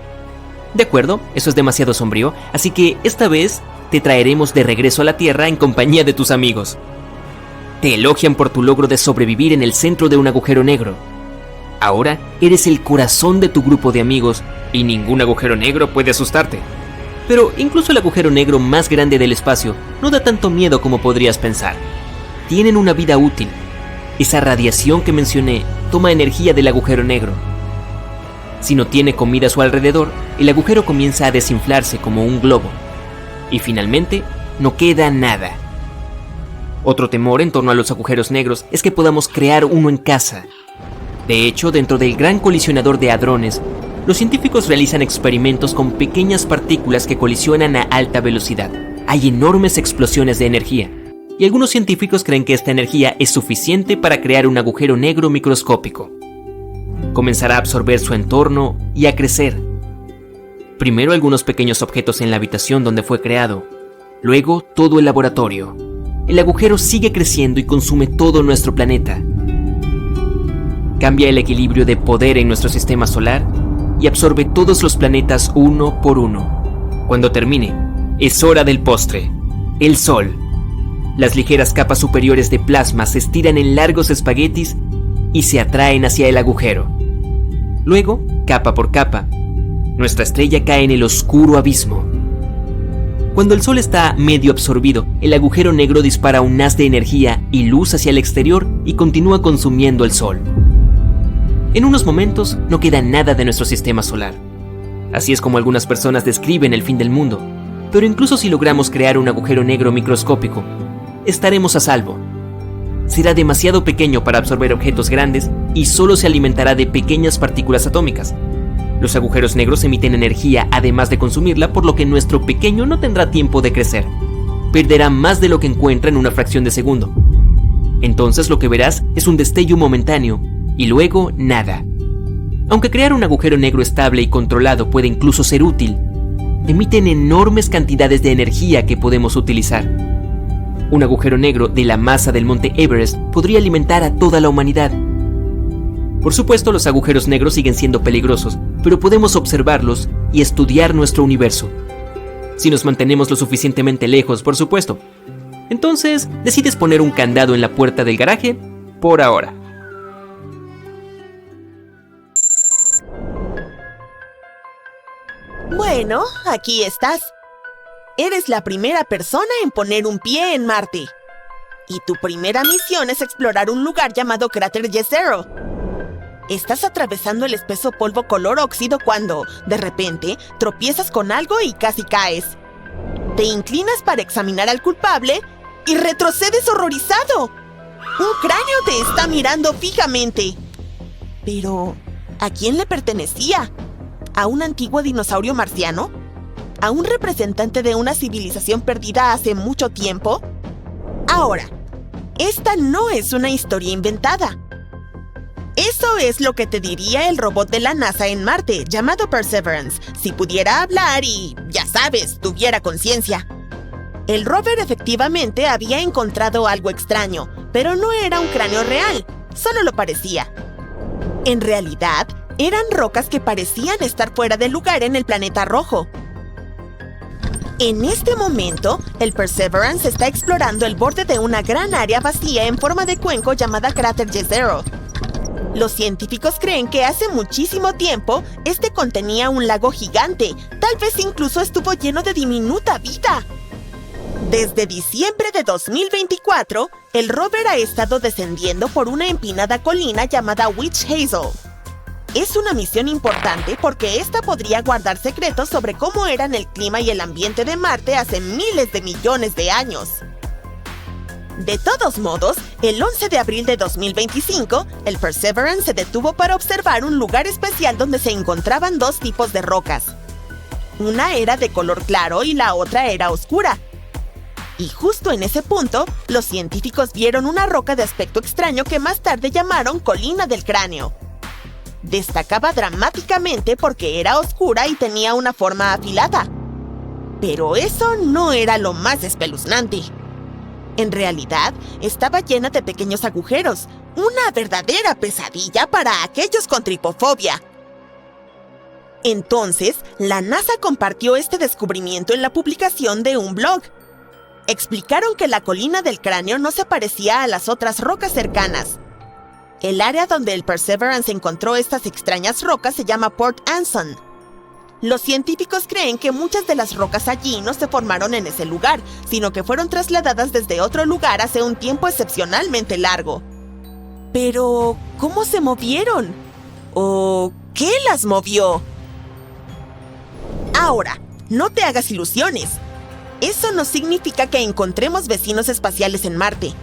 De acuerdo, eso es demasiado sombrío, así que esta vez te traeremos de regreso a la Tierra en compañía de tus amigos. Te elogian por tu logro de sobrevivir en el centro de un agujero negro. Ahora eres el corazón de tu grupo de amigos y ningún agujero negro puede asustarte. Pero incluso el agujero negro más grande del espacio no da tanto miedo como podrías pensar. Tienen una vida útil. Esa radiación que mencioné toma energía del agujero negro. Si no tiene comida a su alrededor, el agujero comienza a desinflarse como un globo. Y finalmente, no queda nada. Otro temor en torno a los agujeros negros es que podamos crear uno en casa. De hecho, dentro del Gran Colisionador de Hadrones, los científicos realizan experimentos con pequeñas partículas que colisionan a alta velocidad. Hay enormes explosiones de energía. Y algunos científicos creen que esta energía es suficiente para crear un agujero negro microscópico. Comenzará a absorber su entorno y a crecer. Primero algunos pequeños objetos en la habitación donde fue creado, luego todo el laboratorio. El agujero sigue creciendo y consume todo nuestro planeta. Cambia el equilibrio de poder en nuestro sistema solar y absorbe todos los planetas uno por uno. Cuando termine, es hora del postre, el Sol. Las ligeras capas superiores de plasma se estiran en largos espaguetis y se atraen hacia el agujero. Luego, capa por capa, nuestra estrella cae en el oscuro abismo. Cuando el Sol está medio absorbido, el agujero negro dispara un haz de energía y luz hacia el exterior y continúa consumiendo el Sol. En unos momentos no queda nada de nuestro sistema solar. Así es como algunas personas describen el fin del mundo. Pero incluso si logramos crear un agujero negro microscópico, estaremos a salvo. Será demasiado pequeño para absorber objetos grandes y solo se alimentará de pequeñas partículas atómicas. Los agujeros negros emiten energía además de consumirla, por lo que nuestro pequeño no tendrá tiempo de crecer. Perderá más de lo que encuentra en una fracción de segundo. Entonces lo que verás es un destello momentáneo y luego nada. Aunque crear un agujero negro estable y controlado puede incluso ser útil, emiten enormes cantidades de energía que podemos utilizar. Un agujero negro de la masa del monte Everest podría alimentar a toda la humanidad. Por supuesto, los agujeros negros siguen siendo peligrosos, pero podemos observarlos y estudiar nuestro universo. Si nos mantenemos lo suficientemente lejos, por supuesto. Entonces, decides poner un candado en la puerta del garaje por ahora. Bueno, aquí estás. Eres la primera persona en poner un pie en Marte. Y tu primera misión es explorar un lugar llamado Cráter Jezero. Estás atravesando el espeso polvo color óxido cuando, de repente, tropiezas con algo y casi caes. Te inclinas para examinar al culpable y retrocedes horrorizado. Un cráneo te está mirando fijamente. Pero, ¿a quién le pertenecía? ¿A un antiguo dinosaurio marciano? ¿A un representante de una civilización perdida hace mucho tiempo? Ahora, esta no es una historia inventada. Eso es lo que te diría el robot de la NASA en Marte, llamado Perseverance, si pudiera hablar y, ya sabes, tuviera conciencia. El rover efectivamente había encontrado algo extraño, pero no era un cráneo real, solo lo parecía. En realidad, eran rocas que parecían estar fuera de lugar en el planeta rojo. En este momento, el Perseverance está explorando el borde de una gran área vacía en forma de cuenco llamada Cráter Jezero. Los científicos creen que hace muchísimo tiempo este contenía un lago gigante, tal vez incluso estuvo lleno de diminuta vida. Desde diciembre de 2024, el rover ha estado descendiendo por una empinada colina llamada Witch Hazel. Es una misión importante porque esta podría guardar secretos sobre cómo eran el clima y el ambiente de Marte hace miles de millones de años. De todos modos, el 11 de abril de 2025, el Perseverance se detuvo para observar un lugar especial donde se encontraban dos tipos de rocas. Una era de color claro y la otra era oscura. Y justo en ese punto, los científicos vieron una roca de aspecto extraño que más tarde llamaron Colina del Cráneo. Destacaba dramáticamente porque era oscura y tenía una forma afilada. Pero eso no era lo más espeluznante. En realidad, estaba llena de pequeños agujeros, una verdadera pesadilla para aquellos con tripofobia. Entonces, la NASA compartió este descubrimiento en la publicación de un blog. Explicaron que la colina del cráneo no se parecía a las otras rocas cercanas. El área donde el Perseverance encontró estas extrañas rocas se llama Port Anson. Los científicos creen que muchas de las rocas allí no se formaron en ese lugar, sino que fueron trasladadas desde otro lugar hace un tiempo excepcionalmente largo. Pero, ¿cómo se movieron? ¿O qué las movió? Ahora, no te hagas ilusiones. Eso no significa que encontremos vecinos espaciales en Marte.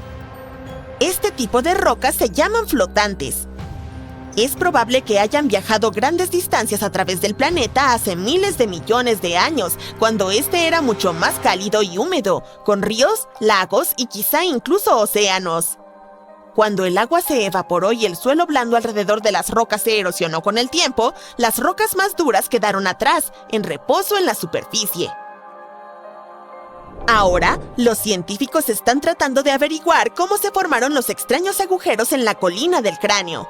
Este tipo de rocas se llaman flotantes. Es probable que hayan viajado grandes distancias a través del planeta hace miles de millones de años, cuando este era mucho más cálido y húmedo, con ríos, lagos y quizá incluso océanos. Cuando el agua se evaporó y el suelo blando alrededor de las rocas se erosionó con el tiempo, las rocas más duras quedaron atrás, en reposo en la superficie. Ahora, los científicos están tratando de averiguar cómo se formaron los extraños agujeros en la colina del cráneo.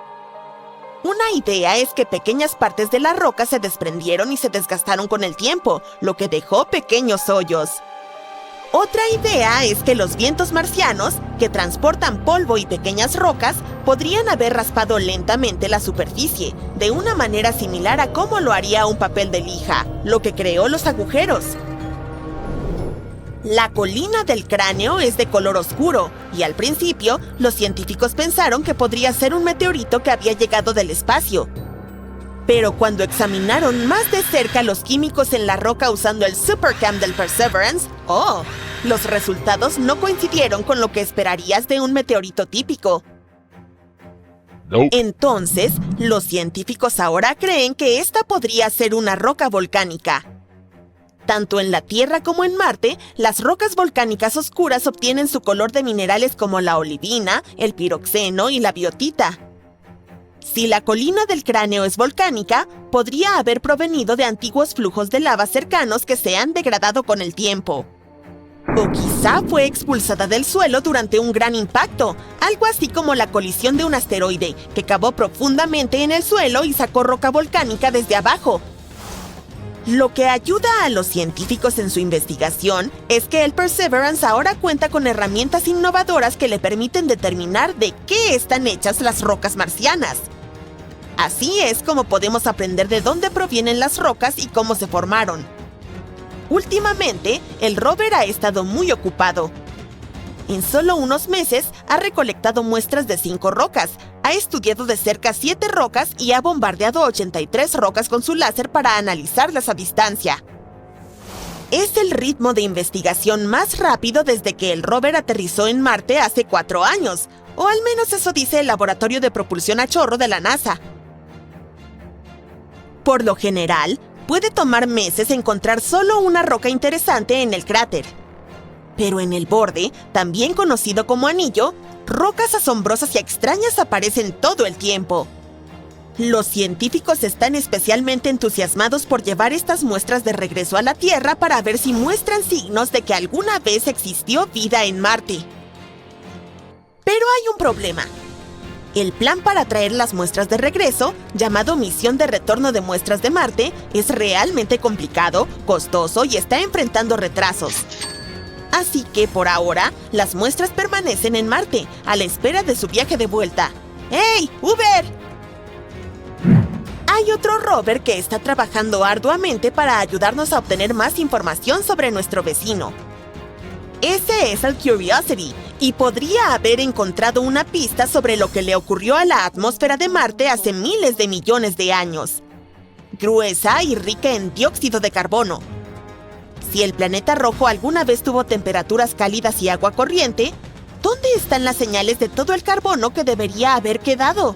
Una idea es que pequeñas partes de la roca se desprendieron y se desgastaron con el tiempo, lo que dejó pequeños hoyos. Otra idea es que los vientos marcianos, que transportan polvo y pequeñas rocas, podrían haber raspado lentamente la superficie, de una manera similar a cómo lo haría un papel de lija, lo que creó los agujeros. La colina del cráneo es de color oscuro, y al principio, los científicos pensaron que podría ser un meteorito que había llegado del espacio. Pero cuando examinaron más de cerca los químicos en la roca usando el SuperCam del Perseverance, los resultados no coincidieron con lo que esperarías de un meteorito típico. Entonces, los científicos ahora creen que esta podría ser una roca volcánica. Tanto en la Tierra como en Marte, las rocas volcánicas oscuras obtienen su color de minerales como la olivina, el piroxeno y la biotita. Si la colina del cráneo es volcánica, podría haber provenido de antiguos flujos de lava cercanos que se han degradado con el tiempo. O quizá fue expulsada del suelo durante un gran impacto, algo así como la colisión de un asteroide que cavó profundamente en el suelo y sacó roca volcánica desde abajo. Lo que ayuda a los científicos en su investigación es que el Perseverance ahora cuenta con herramientas innovadoras que le permiten determinar de qué están hechas las rocas marcianas. Así es como podemos aprender de dónde provienen las rocas y cómo se formaron. Últimamente, el rover ha estado muy ocupado. En solo unos meses, ha recolectado muestras de 5 rocas, ha estudiado de cerca 7 rocas y ha bombardeado 83 rocas con su láser para analizarlas a distancia. Es el ritmo de investigación más rápido desde que el rover aterrizó en Marte hace 4 años, o al menos eso dice el Laboratorio de Propulsión a Chorro de la NASA. Por lo general, puede tomar meses encontrar solo una roca interesante en el cráter. Pero en el borde, también conocido como anillo, rocas asombrosas y extrañas aparecen todo el tiempo. Los científicos están especialmente entusiasmados por llevar estas muestras de regreso a la Tierra para ver si muestran signos de que alguna vez existió vida en Marte. Pero hay un problema. El plan para traer las muestras de regreso, llamado Misión de Retorno de Muestras de Marte, es realmente complicado, costoso y está enfrentando retrasos. Así que, por ahora, las muestras permanecen en Marte, a la espera de su viaje de vuelta. ¡Hey, Uber! Hay otro rover que está trabajando arduamente para ayudarnos a obtener más información sobre nuestro vecino. Ese es el Curiosity, y podría haber encontrado una pista sobre lo que le ocurrió a la atmósfera de Marte hace miles de millones de años. Gruesa y rica en dióxido de carbono. Si el planeta rojo alguna vez tuvo temperaturas cálidas y agua corriente, ¿dónde están las señales de todo el carbono que debería haber quedado?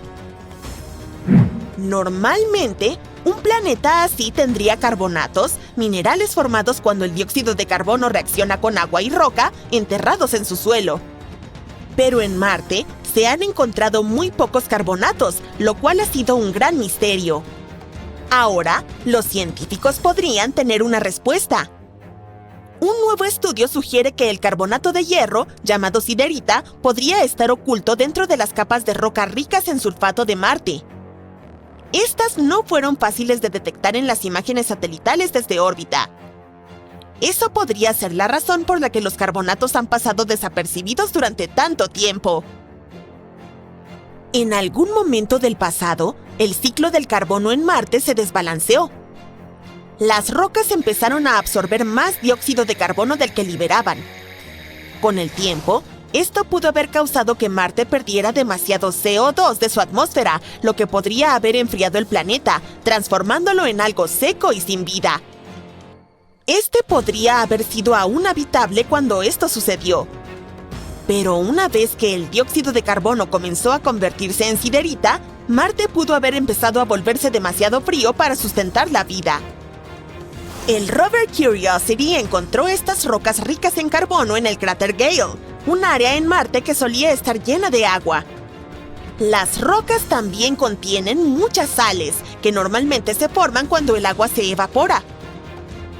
Normalmente, un planeta así tendría carbonatos, minerales formados cuando el dióxido de carbono reacciona con agua y roca, enterrados en su suelo. Pero en Marte se han encontrado muy pocos carbonatos, lo cual ha sido un gran misterio. Ahora, los científicos podrían tener una respuesta. Un nuevo estudio sugiere que el carbonato de hierro, llamado siderita, podría estar oculto dentro de las capas de roca ricas en sulfato de Marte. Estas no fueron fáciles de detectar en las imágenes satelitales desde órbita. Eso podría ser la razón por la que los carbonatos han pasado desapercibidos durante tanto tiempo. En algún momento del pasado, el ciclo del carbono en Marte se desbalanceó. Las rocas empezaron a absorber más dióxido de carbono del que liberaban. Con el tiempo, esto pudo haber causado que Marte perdiera demasiado CO2 de su atmósfera, lo que podría haber enfriado el planeta, transformándolo en algo seco y sin vida. Este podría haber sido aún habitable cuando esto sucedió. Pero una vez que el dióxido de carbono comenzó a convertirse en siderita, Marte pudo haber empezado a volverse demasiado frío para sustentar la vida. El rover Curiosity encontró estas rocas ricas en carbono en el cráter Gale, un área en Marte que solía estar llena de agua. Las rocas también contienen muchas sales, que normalmente se forman cuando el agua se evapora.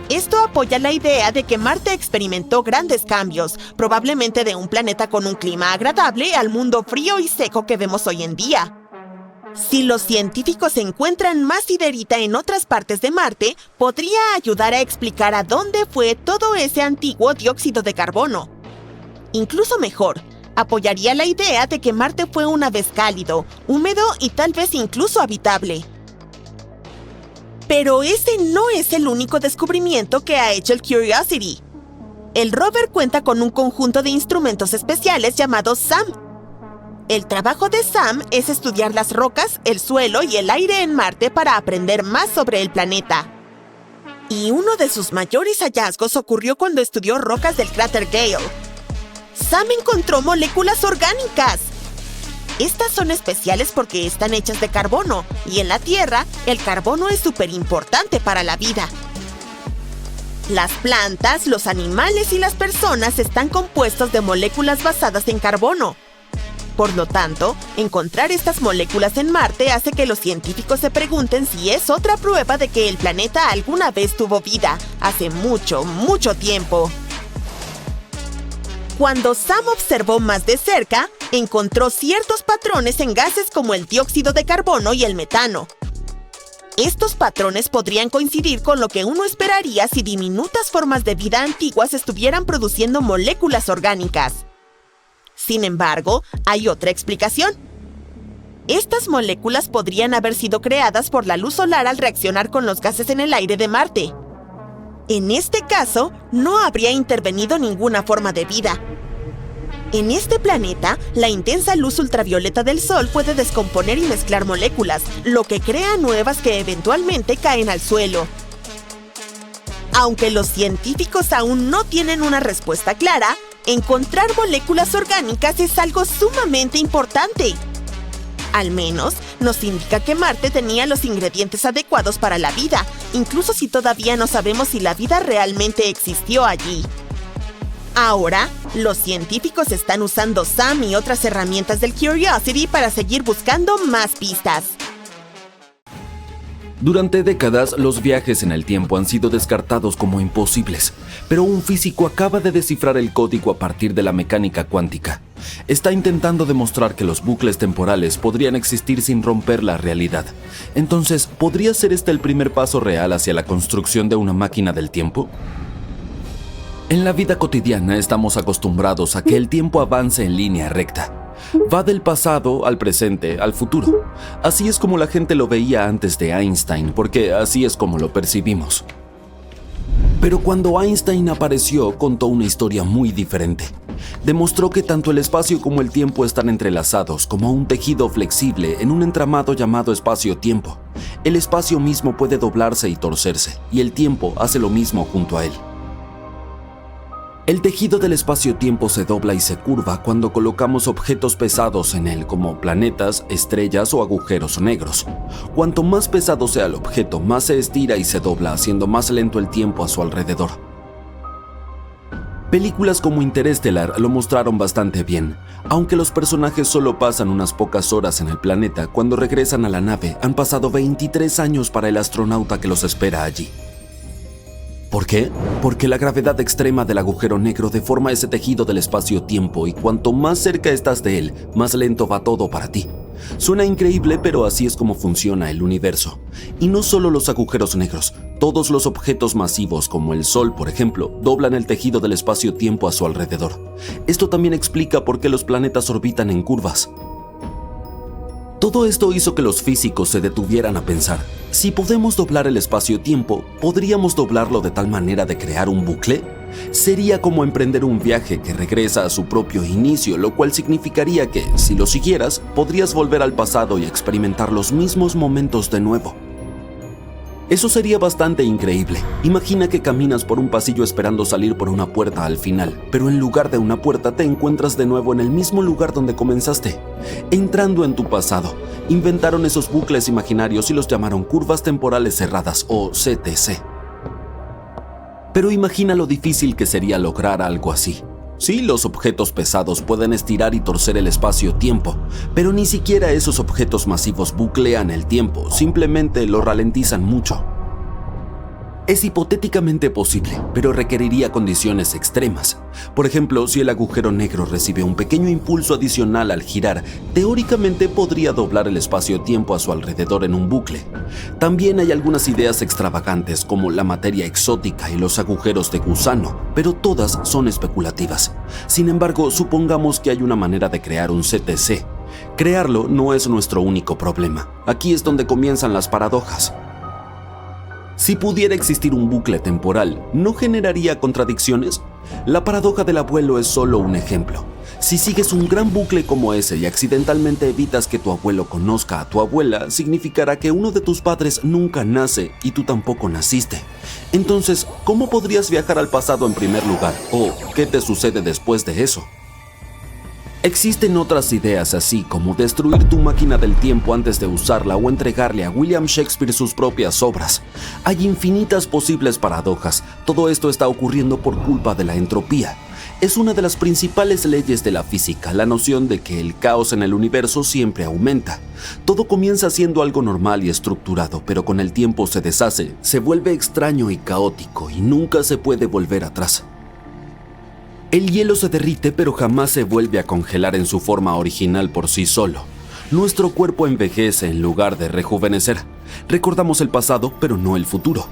Esto apoya la idea de que Marte experimentó grandes cambios, probablemente de un planeta con un clima agradable al mundo frío y seco que vemos hoy en día. Si los científicos encuentran más siderita en otras partes de Marte, podría ayudar a explicar a dónde fue todo ese antiguo dióxido de carbono. Incluso mejor, apoyaría la idea de que Marte fue una vez cálido, húmedo y tal vez incluso habitable. Pero ese no es el único descubrimiento que ha hecho el Curiosity. El rover cuenta con un conjunto de instrumentos especiales llamados SAM. El trabajo de Sam es estudiar las rocas, el suelo y el aire en Marte para aprender más sobre el planeta. Y uno de sus mayores hallazgos ocurrió cuando estudió rocas del cráter Gale. Sam encontró moléculas orgánicas. Estas son especiales porque están hechas de carbono, y en la Tierra, el carbono es súper importante para la vida. Las plantas, los animales y las personas están compuestos de moléculas basadas en carbono. Por lo tanto, encontrar estas moléculas en Marte hace que los científicos se pregunten si es otra prueba de que el planeta alguna vez tuvo vida, hace mucho, mucho tiempo. Cuando Sam observó más de cerca, encontró ciertos patrones en gases como el dióxido de carbono y el metano. Estos patrones podrían coincidir con lo que uno esperaría si diminutas formas de vida antiguas estuvieran produciendo moléculas orgánicas. Sin embargo, hay otra explicación. Estas moléculas podrían haber sido creadas por la luz solar al reaccionar con los gases en el aire de Marte. En este caso, no habría intervenido ninguna forma de vida. En este planeta, la intensa luz ultravioleta del Sol puede descomponer y mezclar moléculas, lo que crea nuevas que eventualmente caen al suelo. Aunque los científicos aún no tienen una respuesta clara, encontrar moléculas orgánicas es algo sumamente importante. Al menos, nos indica que Marte tenía los ingredientes adecuados para la vida, incluso si todavía no sabemos si la vida realmente existió allí. Ahora, los científicos están usando SAM y otras herramientas del Curiosity para seguir buscando más pistas. Durante décadas, los viajes en el tiempo han sido descartados como imposibles, pero un físico acaba de descifrar el código a partir de la mecánica cuántica. Está intentando demostrar que los bucles temporales podrían existir sin romper la realidad. Entonces, ¿podría ser este el primer paso real hacia la construcción de una máquina del tiempo? En la vida cotidiana estamos acostumbrados a que el tiempo avance en línea recta. Va del pasado al presente, al futuro. Así es como la gente lo veía antes de Einstein, porque así es como lo percibimos. Pero cuando Einstein apareció, contó una historia muy diferente. Demostró que tanto el espacio como el tiempo están entrelazados como un tejido flexible en un entramado llamado espacio-tiempo. El espacio mismo puede doblarse y torcerse, y el tiempo hace lo mismo junto a él. El tejido del espacio-tiempo se dobla y se curva cuando colocamos objetos pesados en él, como planetas, estrellas o agujeros negros. Cuanto más pesado sea el objeto, más se estira y se dobla, haciendo más lento el tiempo a su alrededor. Películas como Interestelar lo mostraron bastante bien. Aunque los personajes solo pasan unas pocas horas en el planeta, cuando regresan a la nave, han pasado 23 años para el astronauta que los espera allí. ¿Por qué? Porque la gravedad extrema del agujero negro deforma ese tejido del espacio-tiempo y cuanto más cerca estás de él, más lento va todo para ti. Suena increíble, pero así es como funciona el universo. Y no solo los agujeros negros, todos los objetos masivos como el Sol, por ejemplo, doblan el tejido del espacio-tiempo a su alrededor. Esto también explica por qué los planetas orbitan en curvas. Todo esto hizo que los físicos se detuvieran a pensar, si podemos doblar el espacio-tiempo, ¿podríamos doblarlo de tal manera de crear un bucle? Sería como emprender un viaje que regresa a su propio inicio, lo cual significaría que, si lo siguieras, podrías volver al pasado y experimentar los mismos momentos de nuevo. Eso sería bastante increíble. Imagina que caminas por un pasillo esperando salir por una puerta al final, pero en lugar de una puerta te encuentras de nuevo en el mismo lugar donde comenzaste, entrando en tu pasado. Inventaron esos bucles imaginarios y los llamaron curvas temporales cerradas o CTC. Pero imagina lo difícil que sería lograr algo así. Sí, los objetos pesados pueden estirar y torcer el espacio-tiempo, pero ni siquiera esos objetos masivos buclean el tiempo, simplemente lo ralentizan mucho. Es hipotéticamente posible, pero requeriría condiciones extremas. Por ejemplo, si el agujero negro recibe un pequeño impulso adicional al girar, teóricamente podría doblar el espacio-tiempo a su alrededor en un bucle. También hay algunas ideas extravagantes como la materia exótica y los agujeros de gusano, pero todas son especulativas. Sin embargo, supongamos que hay una manera de crear un CTC. Crearlo no es nuestro único problema. Aquí es donde comienzan las paradojas. Si pudiera existir un bucle temporal, ¿no generaría contradicciones? La paradoja del abuelo es solo un ejemplo. Si sigues un gran bucle como ese y accidentalmente evitas que tu abuelo conozca a tu abuela, significará que uno de tus padres nunca nace y tú tampoco naciste. Entonces, ¿cómo podrías viajar al pasado en primer lugar? ¿O qué te sucede después de eso? Existen otras ideas así como destruir tu máquina del tiempo antes de usarla o entregarle a William Shakespeare sus propias obras. Hay infinitas posibles paradojas. Todo esto está ocurriendo por culpa de la entropía. Es una de las principales leyes de la física, la noción de que el caos en el universo siempre aumenta. Todo comienza siendo algo normal y estructurado, pero con el tiempo se deshace, se vuelve extraño y caótico y nunca se puede volver atrás. El hielo se derrite, pero jamás se vuelve a congelar en su forma original por sí solo. Nuestro cuerpo envejece en lugar de rejuvenecer. Recordamos el pasado, pero no el futuro.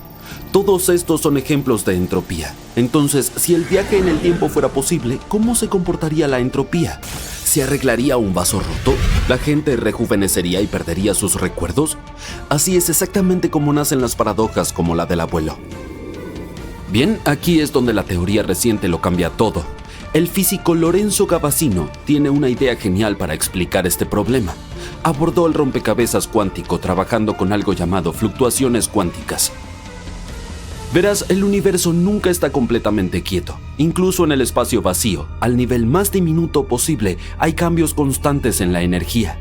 Todos estos son ejemplos de entropía. Entonces, si el viaje en el tiempo fuera posible, ¿cómo se comportaría la entropía? ¿Se arreglaría un vaso roto? ¿La gente rejuvenecería y perdería sus recuerdos? Así es exactamente como nacen las paradojas como la del abuelo. Bien, aquí es donde la teoría reciente lo cambia todo. El físico Lorenzo Gavazzino tiene una idea genial para explicar este problema. Abordó el rompecabezas cuántico trabajando con algo llamado fluctuaciones cuánticas. Verás, el universo nunca está completamente quieto. Incluso en el espacio vacío, al nivel más diminuto posible, hay cambios constantes en la energía.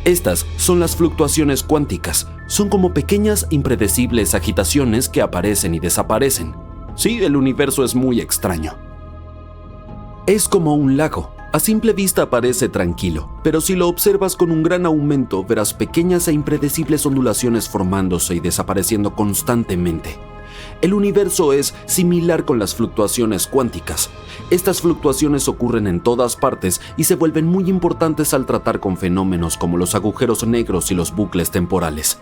Estas son las fluctuaciones cuánticas. Son como pequeñas, impredecibles agitaciones que aparecen y desaparecen. Sí, el universo es muy extraño. Es como un lago. A simple vista parece tranquilo, pero si lo observas con un gran aumento, verás pequeñas e impredecibles ondulaciones formándose y desapareciendo constantemente. El universo es similar con las fluctuaciones cuánticas. Estas fluctuaciones ocurren en todas partes y se vuelven muy importantes al tratar con fenómenos como los agujeros negros y los bucles temporales.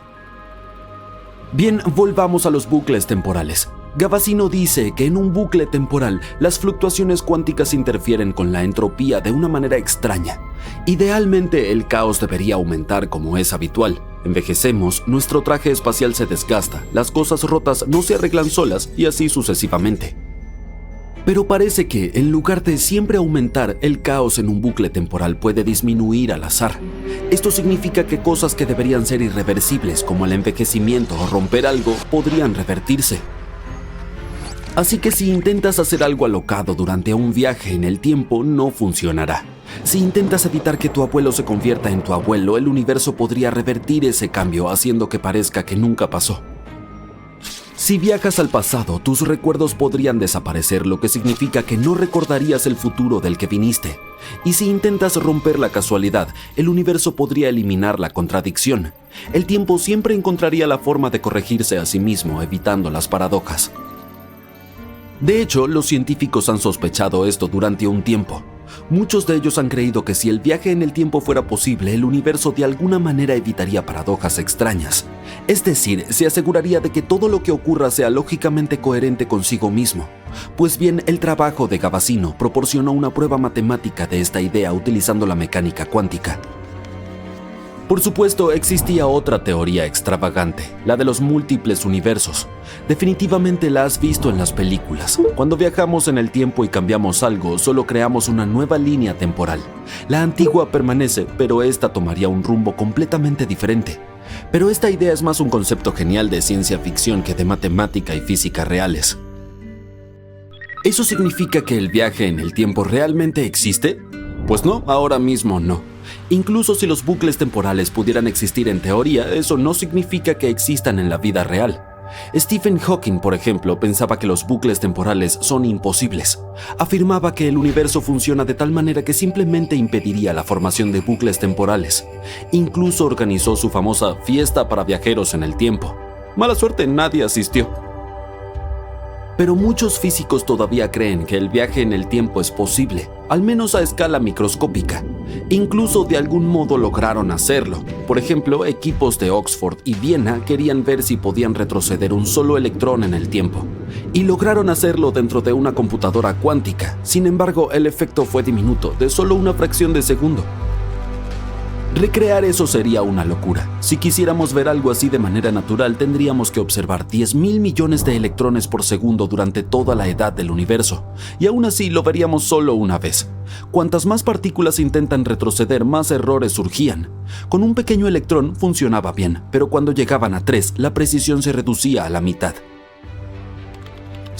Bien, volvamos a los bucles temporales. Gavazzino dice que en un bucle temporal las fluctuaciones cuánticas interfieren con la entropía de una manera extraña. Idealmente el caos debería aumentar como es habitual. Envejecemos, nuestro traje espacial se desgasta, las cosas rotas no se arreglan solas y así sucesivamente. Pero parece que, en lugar de siempre aumentar, el caos en un bucle temporal puede disminuir al azar. Esto significa que cosas que deberían ser irreversibles, como el envejecimiento o romper algo, podrían revertirse. Así que si intentas hacer algo alocado durante un viaje en el tiempo, no funcionará. Si intentas evitar que tu abuelo se convierta en tu abuelo, el universo podría revertir ese cambio, haciendo que parezca que nunca pasó. Si viajas al pasado, tus recuerdos podrían desaparecer, lo que significa que no recordarías el futuro del que viniste. Y si intentas romper la casualidad, el universo podría eliminar la contradicción. El tiempo siempre encontraría la forma de corregirse a sí mismo, evitando las paradojas. De hecho, los científicos han sospechado esto durante un tiempo. Muchos de ellos han creído que si el viaje en el tiempo fuera posible, el universo de alguna manera evitaría paradojas extrañas. Es decir, se aseguraría de que todo lo que ocurra sea lógicamente coherente consigo mismo. Pues bien, el trabajo de Gavazzino proporcionó una prueba matemática de esta idea utilizando la mecánica cuántica. Por supuesto, existía otra teoría extravagante, la de los múltiples universos. Definitivamente la has visto en las películas. Cuando viajamos en el tiempo y cambiamos algo, solo creamos una nueva línea temporal. La antigua permanece, pero esta tomaría un rumbo completamente diferente. Pero esta idea es más un concepto genial de ciencia ficción que de matemática y física reales. ¿Eso significa que el viaje en el tiempo realmente existe? Pues no, ahora mismo no. Incluso si los bucles temporales pudieran existir en teoría, eso no significa que existan en la vida real. Stephen Hawking, por ejemplo, pensaba que los bucles temporales son imposibles. Afirmaba que el universo funciona de tal manera que simplemente impediría la formación de bucles temporales. Incluso organizó su famosa fiesta para viajeros en el tiempo. Mala suerte, nadie asistió. Pero muchos físicos todavía creen que el viaje en el tiempo es posible, al menos a escala microscópica. Incluso de algún modo lograron hacerlo. Por ejemplo, equipos de Oxford y Viena querían ver si podían retroceder un solo electrón en el tiempo. Y lograron hacerlo dentro de una computadora cuántica. Sin embargo, el efecto fue diminuto, de solo una fracción de segundo. Recrear eso sería una locura. Si quisiéramos ver algo así de manera natural, tendríamos que observar 10.000 millones de electrones por segundo durante toda la edad del universo, y aún así lo veríamos solo una vez. Cuantas más partículas intentan retroceder, más errores surgían. Con un pequeño electrón funcionaba bien, pero cuando llegaban a 3, la precisión se reducía a la mitad.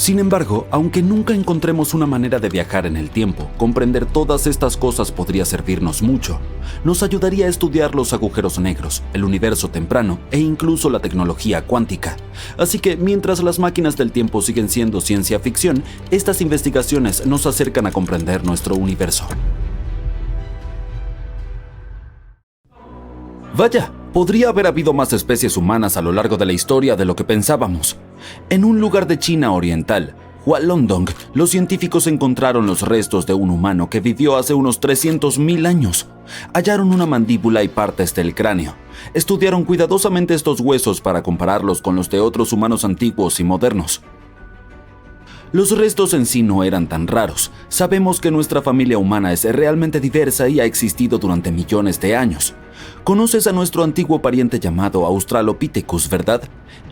Sin embargo, aunque nunca encontremos una manera de viajar en el tiempo, comprender todas estas cosas podría servirnos mucho. Nos ayudaría a estudiar los agujeros negros, el universo temprano e incluso la tecnología cuántica. Así que mientras las máquinas del tiempo siguen siendo ciencia ficción, estas investigaciones nos acercan a comprender nuestro universo. Vaya, podría haber habido más especies humanas a lo largo de la historia de lo que pensábamos. En un lugar de China oriental, Hualongdong, los científicos encontraron los restos de un humano que vivió hace unos 300.000 años. Hallaron una mandíbula y partes del cráneo. Estudiaron cuidadosamente estos huesos para compararlos con los de otros humanos antiguos y modernos. Los restos en sí no eran tan raros. Sabemos que nuestra familia humana es realmente diversa y ha existido durante millones de años. Conoces a nuestro antiguo pariente llamado Australopithecus, ¿verdad?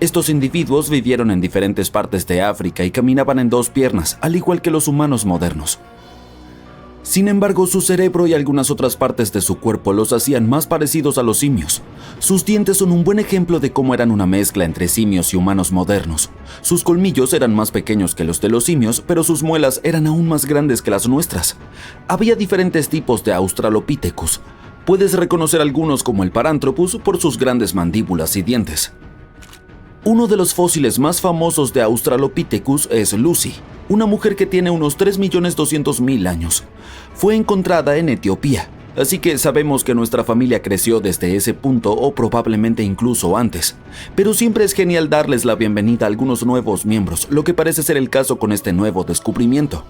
Estos individuos vivieron en diferentes partes de África y caminaban en 2 piernas, al igual que los humanos modernos. Sin embargo, su cerebro y algunas otras partes de su cuerpo los hacían más parecidos a los simios. Sus dientes son un buen ejemplo de cómo eran una mezcla entre simios y humanos modernos. Sus colmillos eran más pequeños que los de los simios, pero sus muelas eran aún más grandes que las nuestras. Había diferentes tipos de Australopithecus. Puedes reconocer algunos como el Paranthropus por sus grandes mandíbulas y dientes. Uno de los fósiles más famosos de Australopithecus es Lucy, una mujer que tiene unos 3.200.000 años. Fue encontrada en Etiopía, así que sabemos que nuestra familia creció desde ese punto o probablemente incluso antes. Pero siempre es genial darles la bienvenida a algunos nuevos miembros, lo que parece ser el caso con este nuevo descubrimiento.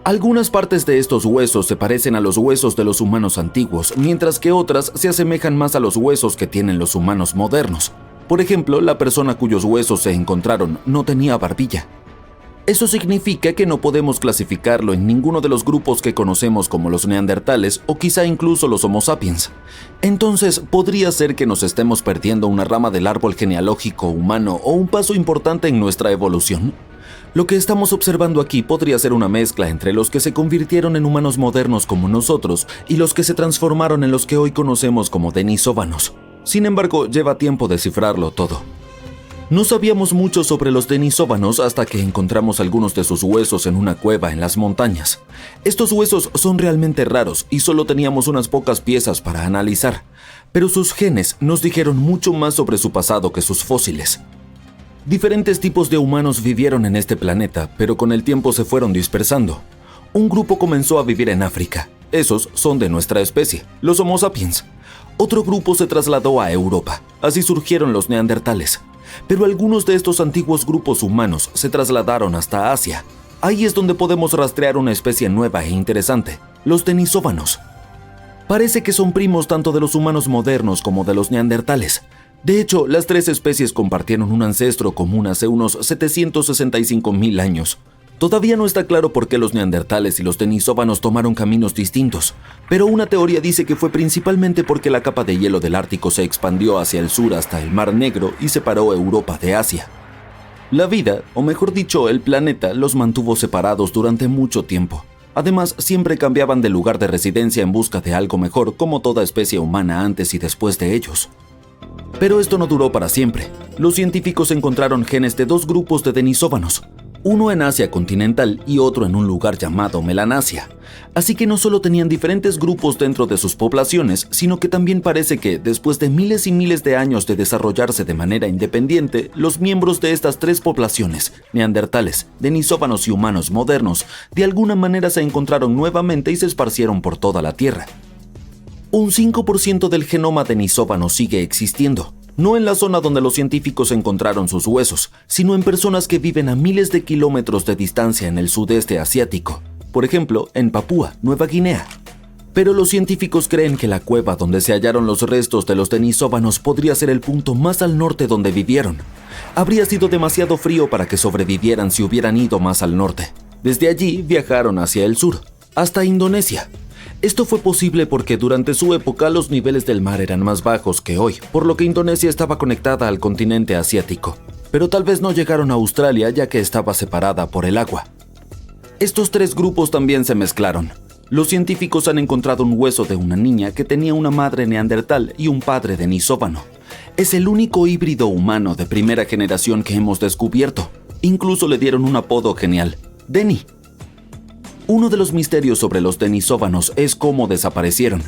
Algunas partes de estos huesos se parecen a los huesos de los humanos antiguos, mientras que otras se asemejan más a los huesos que tienen los humanos modernos. Por ejemplo, la persona cuyos huesos se encontraron no tenía barbilla. Eso significa que no podemos clasificarlo en ninguno de los grupos que conocemos como los neandertales o quizá incluso los Homo sapiens. Entonces, podría ser que nos estemos perdiendo una rama del árbol genealógico humano o un paso importante en nuestra evolución. Lo que estamos observando aquí podría ser una mezcla entre los que se convirtieron en humanos modernos como nosotros y los que se transformaron en los que hoy conocemos como denisóvanos. Sin embargo, lleva tiempo descifrarlo todo. No sabíamos mucho sobre los denisóvanos hasta que encontramos algunos de sus huesos en una cueva en las montañas. Estos huesos son realmente raros y solo teníamos unas pocas piezas para analizar, pero sus genes nos dijeron mucho más sobre su pasado que sus fósiles. Diferentes tipos de humanos vivieron en este planeta, pero con el tiempo se fueron dispersando. Un grupo comenzó a vivir en África. Esos son de nuestra especie, los Homo sapiens. Otro grupo se trasladó a Europa. Así surgieron los neandertales. Pero algunos de estos antiguos grupos humanos se trasladaron hasta Asia. Ahí es donde podemos rastrear una especie nueva e interesante, los denisóvanos. Parece que son primos tanto de los humanos modernos como de los neandertales. De hecho, las 3 especies compartieron un ancestro común hace unos 765.000 años. Todavía no está claro por qué los neandertales y los denisóvanos tomaron caminos distintos, pero una teoría dice que fue principalmente porque la capa de hielo del Ártico se expandió hacia el sur hasta el Mar Negro y separó Europa de Asia. La vida, o mejor dicho, el planeta, los mantuvo separados durante mucho tiempo. Además, siempre cambiaban de lugar de residencia en busca de algo mejor, como toda especie humana antes y después de ellos. Pero esto no duró para siempre. Los científicos encontraron genes de 2 grupos de denisóvanos, uno en Asia continental y otro en un lugar llamado Melanasia. Así que no solo tenían diferentes grupos dentro de sus poblaciones, sino que también parece que, después de miles y miles de años de desarrollarse de manera independiente, los miembros de estas 3 poblaciones, neandertales, denisóvanos y humanos modernos, de alguna manera se encontraron nuevamente y se esparcieron por toda la Tierra. Un 5% del genoma denisóvano sigue existiendo, no en la zona donde los científicos encontraron sus huesos, sino en personas que viven a miles de kilómetros de distancia en el sudeste asiático, por ejemplo, en Papúa Nueva Guinea. Pero los científicos creen que la cueva donde se hallaron los restos de los denisóvanos podría ser el punto más al norte donde vivieron. Habría sido demasiado frío para que sobrevivieran si hubieran ido más al norte. Desde allí viajaron hacia el sur, hasta Indonesia. Esto fue posible porque durante su época los niveles del mar eran más bajos que hoy, por lo que Indonesia estaba conectada al continente asiático. Pero tal vez no llegaron a Australia ya que estaba separada por el agua. Estos 3 grupos también se mezclaron. Los científicos han encontrado un hueso de una niña que tenía una madre neandertal y un padre denisóvano. Es el único híbrido humano de primera generación que hemos descubierto. Incluso le dieron un apodo genial, Denny. Uno de los misterios sobre los denisóvanos es cómo desaparecieron.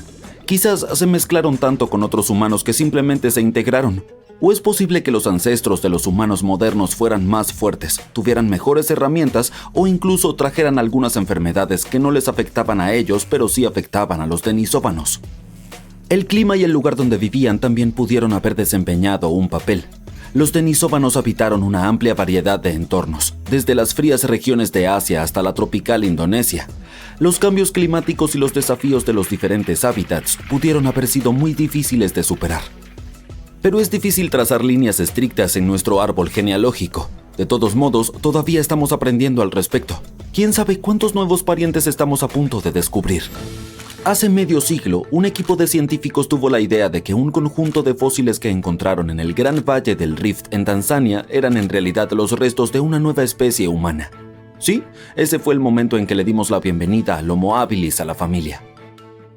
Quizás se mezclaron tanto con otros humanos que simplemente se integraron. ¿O es posible que los ancestros de los humanos modernos fueran más fuertes, tuvieran mejores herramientas o incluso trajeran algunas enfermedades que no les afectaban a ellos pero sí afectaban a los denisóvanos? El clima y el lugar donde vivían también pudieron haber desempeñado un papel. Los denisóvanos habitaron una amplia variedad de entornos, desde las frías regiones de Asia hasta la tropical Indonesia. Los cambios climáticos y los desafíos de los diferentes hábitats pudieron haber sido muy difíciles de superar. Pero es difícil trazar líneas estrictas en nuestro árbol genealógico. De todos modos, todavía estamos aprendiendo al respecto. ¿Quién sabe cuántos nuevos parientes estamos a punto de descubrir? Hace medio siglo, un equipo de científicos tuvo la idea de que un conjunto de fósiles que encontraron en el Gran Valle del Rift en Tanzania eran en realidad los restos de una nueva especie humana. Sí, ese fue el momento en que le dimos la bienvenida al Homo habilis a la familia.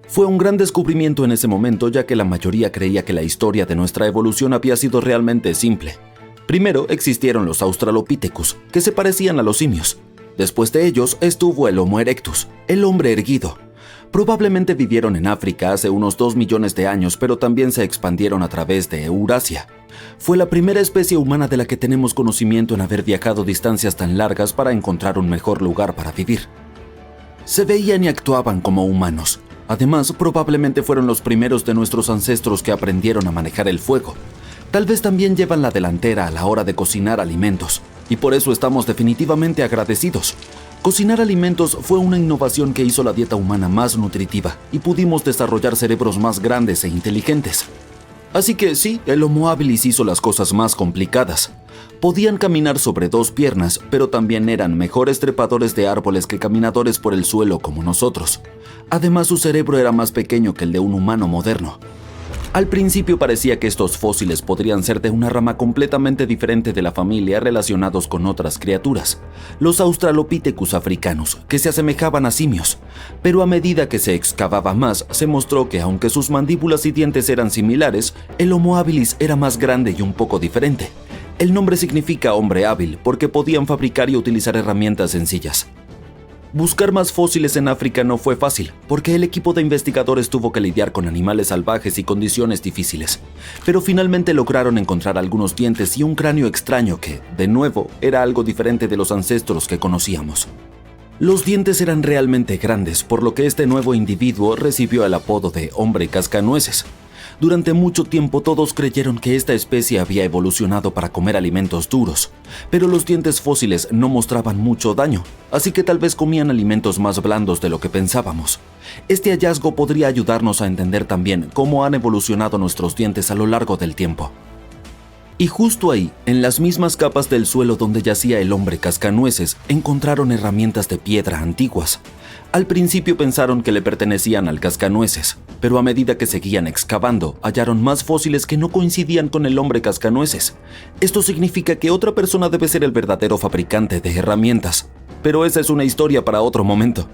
Fue un gran descubrimiento en ese momento, ya que la mayoría creía que la historia de nuestra evolución había sido realmente simple. Primero existieron los Australopithecus, que se parecían a los simios. Después de ellos estuvo el Homo erectus, el hombre erguido. Probablemente vivieron en África hace unos 2 millones de años, pero también se expandieron a través de Eurasia. Fue la primera especie humana de la que tenemos conocimiento en haber viajado distancias tan largas para encontrar un mejor lugar para vivir. Se veían y actuaban como humanos. Además, probablemente fueron los primeros de nuestros ancestros que aprendieron a manejar el fuego. Tal vez también llevan la delantera a la hora de cocinar alimentos, y por eso estamos definitivamente agradecidos. Cocinar alimentos fue una innovación que hizo la dieta humana más nutritiva y pudimos desarrollar cerebros más grandes e inteligentes. Así que sí, el Homo habilis hizo las cosas más complicadas. Podían caminar sobre 2 piernas, pero también eran mejores trepadores de árboles que caminadores por el suelo como nosotros. Además, su cerebro era más pequeño que el de un humano moderno. Al principio parecía que estos fósiles podrían ser de una rama completamente diferente de la familia relacionados con otras criaturas, los Australopithecus africanos, que se asemejaban a simios. Pero a medida que se excavaba más, se mostró que aunque sus mandíbulas y dientes eran similares, el Homo habilis era más grande y un poco diferente. El nombre significa hombre hábil porque podían fabricar y utilizar herramientas sencillas. Buscar más fósiles en África no fue fácil, porque el equipo de investigadores tuvo que lidiar con animales salvajes y condiciones difíciles. Pero finalmente lograron encontrar algunos dientes y un cráneo extraño que, de nuevo, era algo diferente de los ancestros que conocíamos. Los dientes eran realmente grandes, por lo que este nuevo individuo recibió el apodo de hombre cascanueces. Durante mucho tiempo todos creyeron que esta especie había evolucionado para comer alimentos duros, pero los dientes fósiles no mostraban mucho daño, así que tal vez comían alimentos más blandos de lo que pensábamos. Este hallazgo podría ayudarnos a entender también cómo han evolucionado nuestros dientes a lo largo del tiempo. Y justo ahí, en las mismas capas del suelo donde yacía el hombre cascanueces, encontraron herramientas de piedra antiguas. Al principio pensaron que le pertenecían al cascanueces, pero a medida que seguían excavando, hallaron más fósiles que no coincidían con el hombre cascanueces. Esto significa que otra persona debe ser el verdadero fabricante de herramientas, pero esa es una historia para otro momento.